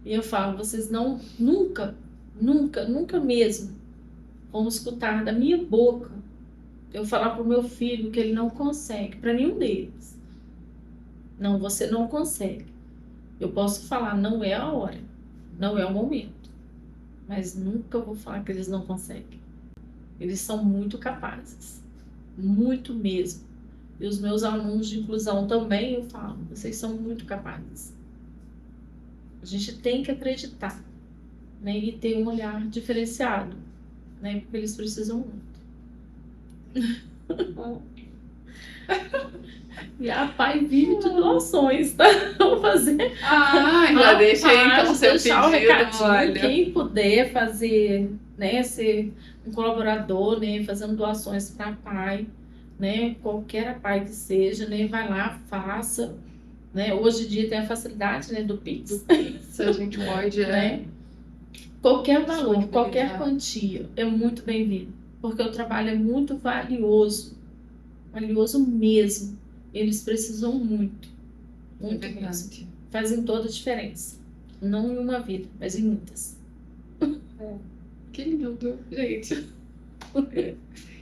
e eu falo, vocês nunca mesmo vão escutar da minha boca eu falar para o meu filho que ele não consegue, para nenhum deles. Não, você não consegue. Eu posso falar, não é a hora, não é o momento. Mas nunca vou falar que eles não conseguem. Eles são muito capazes. Muito mesmo. E os meus alunos de inclusão também, eu falo, vocês são muito capazes. A gente tem que acreditar, né? E ter um olhar diferenciado, né? Porque eles precisam muito. E a pai vive de doações, tá? Vou fazer. Ah, já deixei então o seu deixar pedido, o recadinho. olha. Quem puder fazer, né, ser um colaborador, né, fazendo doações para pai, né, qualquer pai que seja, né, vai lá, faça, né. Hoje em dia tem a facilidade, né, do Pix. Se a gente pode, né? Qualquer valor, disponibilizar. qualquer quantia é muito bem-vindo, porque o trabalho é muito valioso mesmo. Eles precisam muito mesmo. Verdade. Fazem toda a diferença. Não em uma vida, mas em muitas. Que lindo, gente.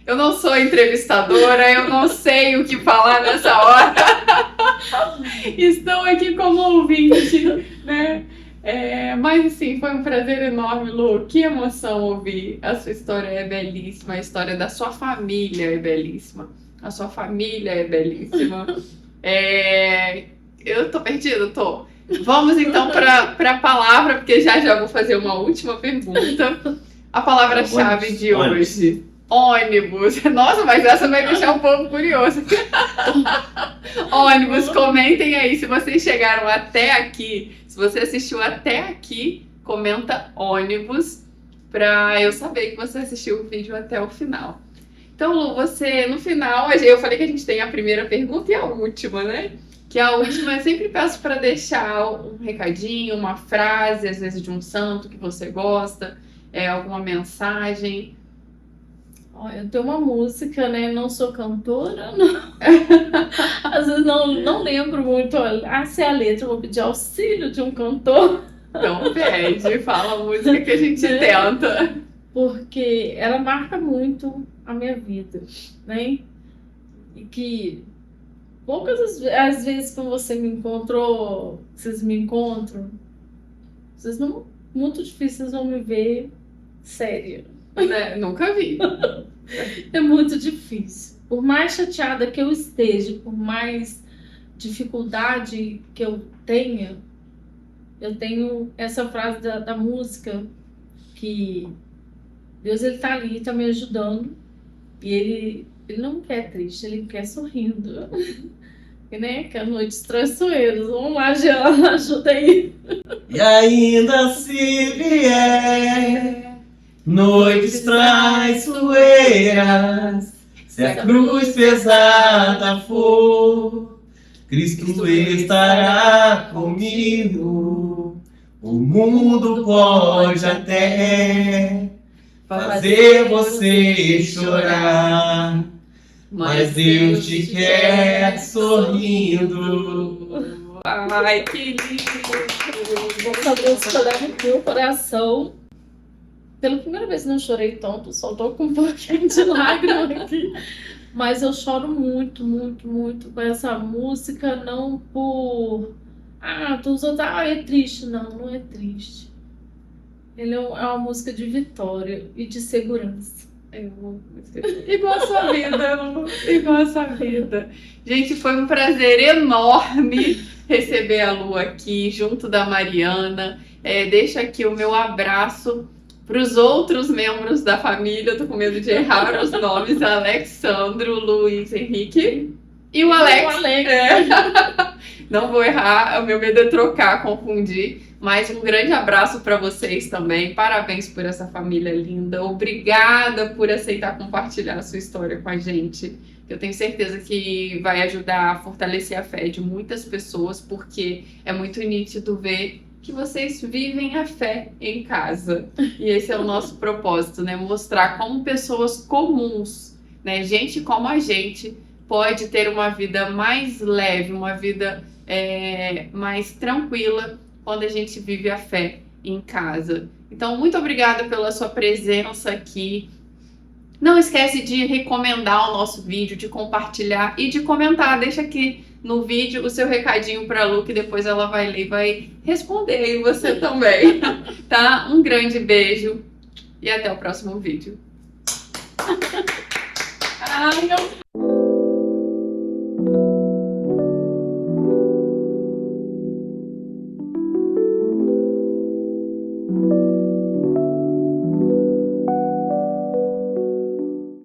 Eu não sou entrevistadora, eu não sei o que falar nessa hora. Estou aqui como ouvinte, né? Mas assim, foi um prazer enorme, Lu. Que emoção ouvir. A sua história é belíssima, a história da sua família é belíssima. A sua família é belíssima. Eu tô perdida? Tô. Vamos então para a palavra, porque já vou fazer uma última pergunta. A palavra-chave de hoje. Ônibus. Nossa, mas essa vai deixar um pouco curioso. Ônibus, comentem aí se vocês chegaram até aqui. Se você assistiu até aqui, comenta ônibus para eu saber que você assistiu o vídeo até o final. Então, Lu, você, no final, eu falei que a gente tem a primeira pergunta e a última, né? Que a última eu sempre peço para deixar um recadinho, uma frase, às vezes de um santo que você gosta, alguma mensagem. Eu tenho uma música, né? Não sou cantora, não. Às vezes não lembro muito se é a letra, eu vou pedir auxílio de um cantor. Então pede, fala a música que a gente tenta. Porque ela marca muito a minha vida, né? E que poucas as vezes que você me encontrou, vocês me encontram, vocês não, muito difícil vocês vão me ver séria. Né? Nunca vi. É muito difícil. Por mais chateada que eu esteja, por mais dificuldade que eu tenho essa frase da música que Deus, ele tá ali, tá me ajudando, e ele não quer triste, ele quer sorrindo. E, né, que a noite traiçoeiros. Vamos lá, Jean, ajuda aí. E ainda se vier noites traiçoeiras, se a cruz pesada for, Cristo estará comigo. O mundo pode até fazer você chorar, mas Deus te quer sorrindo. Ai, que lindo! Essa música leva no meu coração. Pela primeira vez não chorei tanto, só tô com um pouquinho de lágrima aqui. Mas eu choro muito, muito, muito com essa música, não por... os outros, é triste. Não, não é triste. Ele é uma música de vitória e de segurança. Igual a sua vida, igual a sua vida. Gente, foi um prazer enorme receber a Lu aqui, junto da Mariana. Deixo aqui o meu abraço para os outros membros da família. Eu tô com medo de errar os nomes: Alexandro, Luiz Henrique e o Alex. Não vou errar, o meu medo é trocar, confundir. Mas um grande abraço para vocês também. Parabéns por essa família linda. Obrigada por aceitar compartilhar a sua história com a gente. Eu tenho certeza que vai ajudar a fortalecer a fé de muitas pessoas, porque é muito nítido ver que vocês vivem a fé em casa. E esse é o nosso propósito, né? Mostrar como pessoas comuns, né? Gente como a gente, pode ter uma vida mais leve, uma vida mais tranquila, quando a gente vive a fé em casa. Então, muito obrigada pela sua presença aqui. Não esquece de recomendar o nosso vídeo, de compartilhar e de comentar. Deixa aqui no vídeo o seu recadinho para a Lu, que depois ela vai ler e vai responder, e você também. Tá? Um grande beijo e até o próximo vídeo. Ai, meu...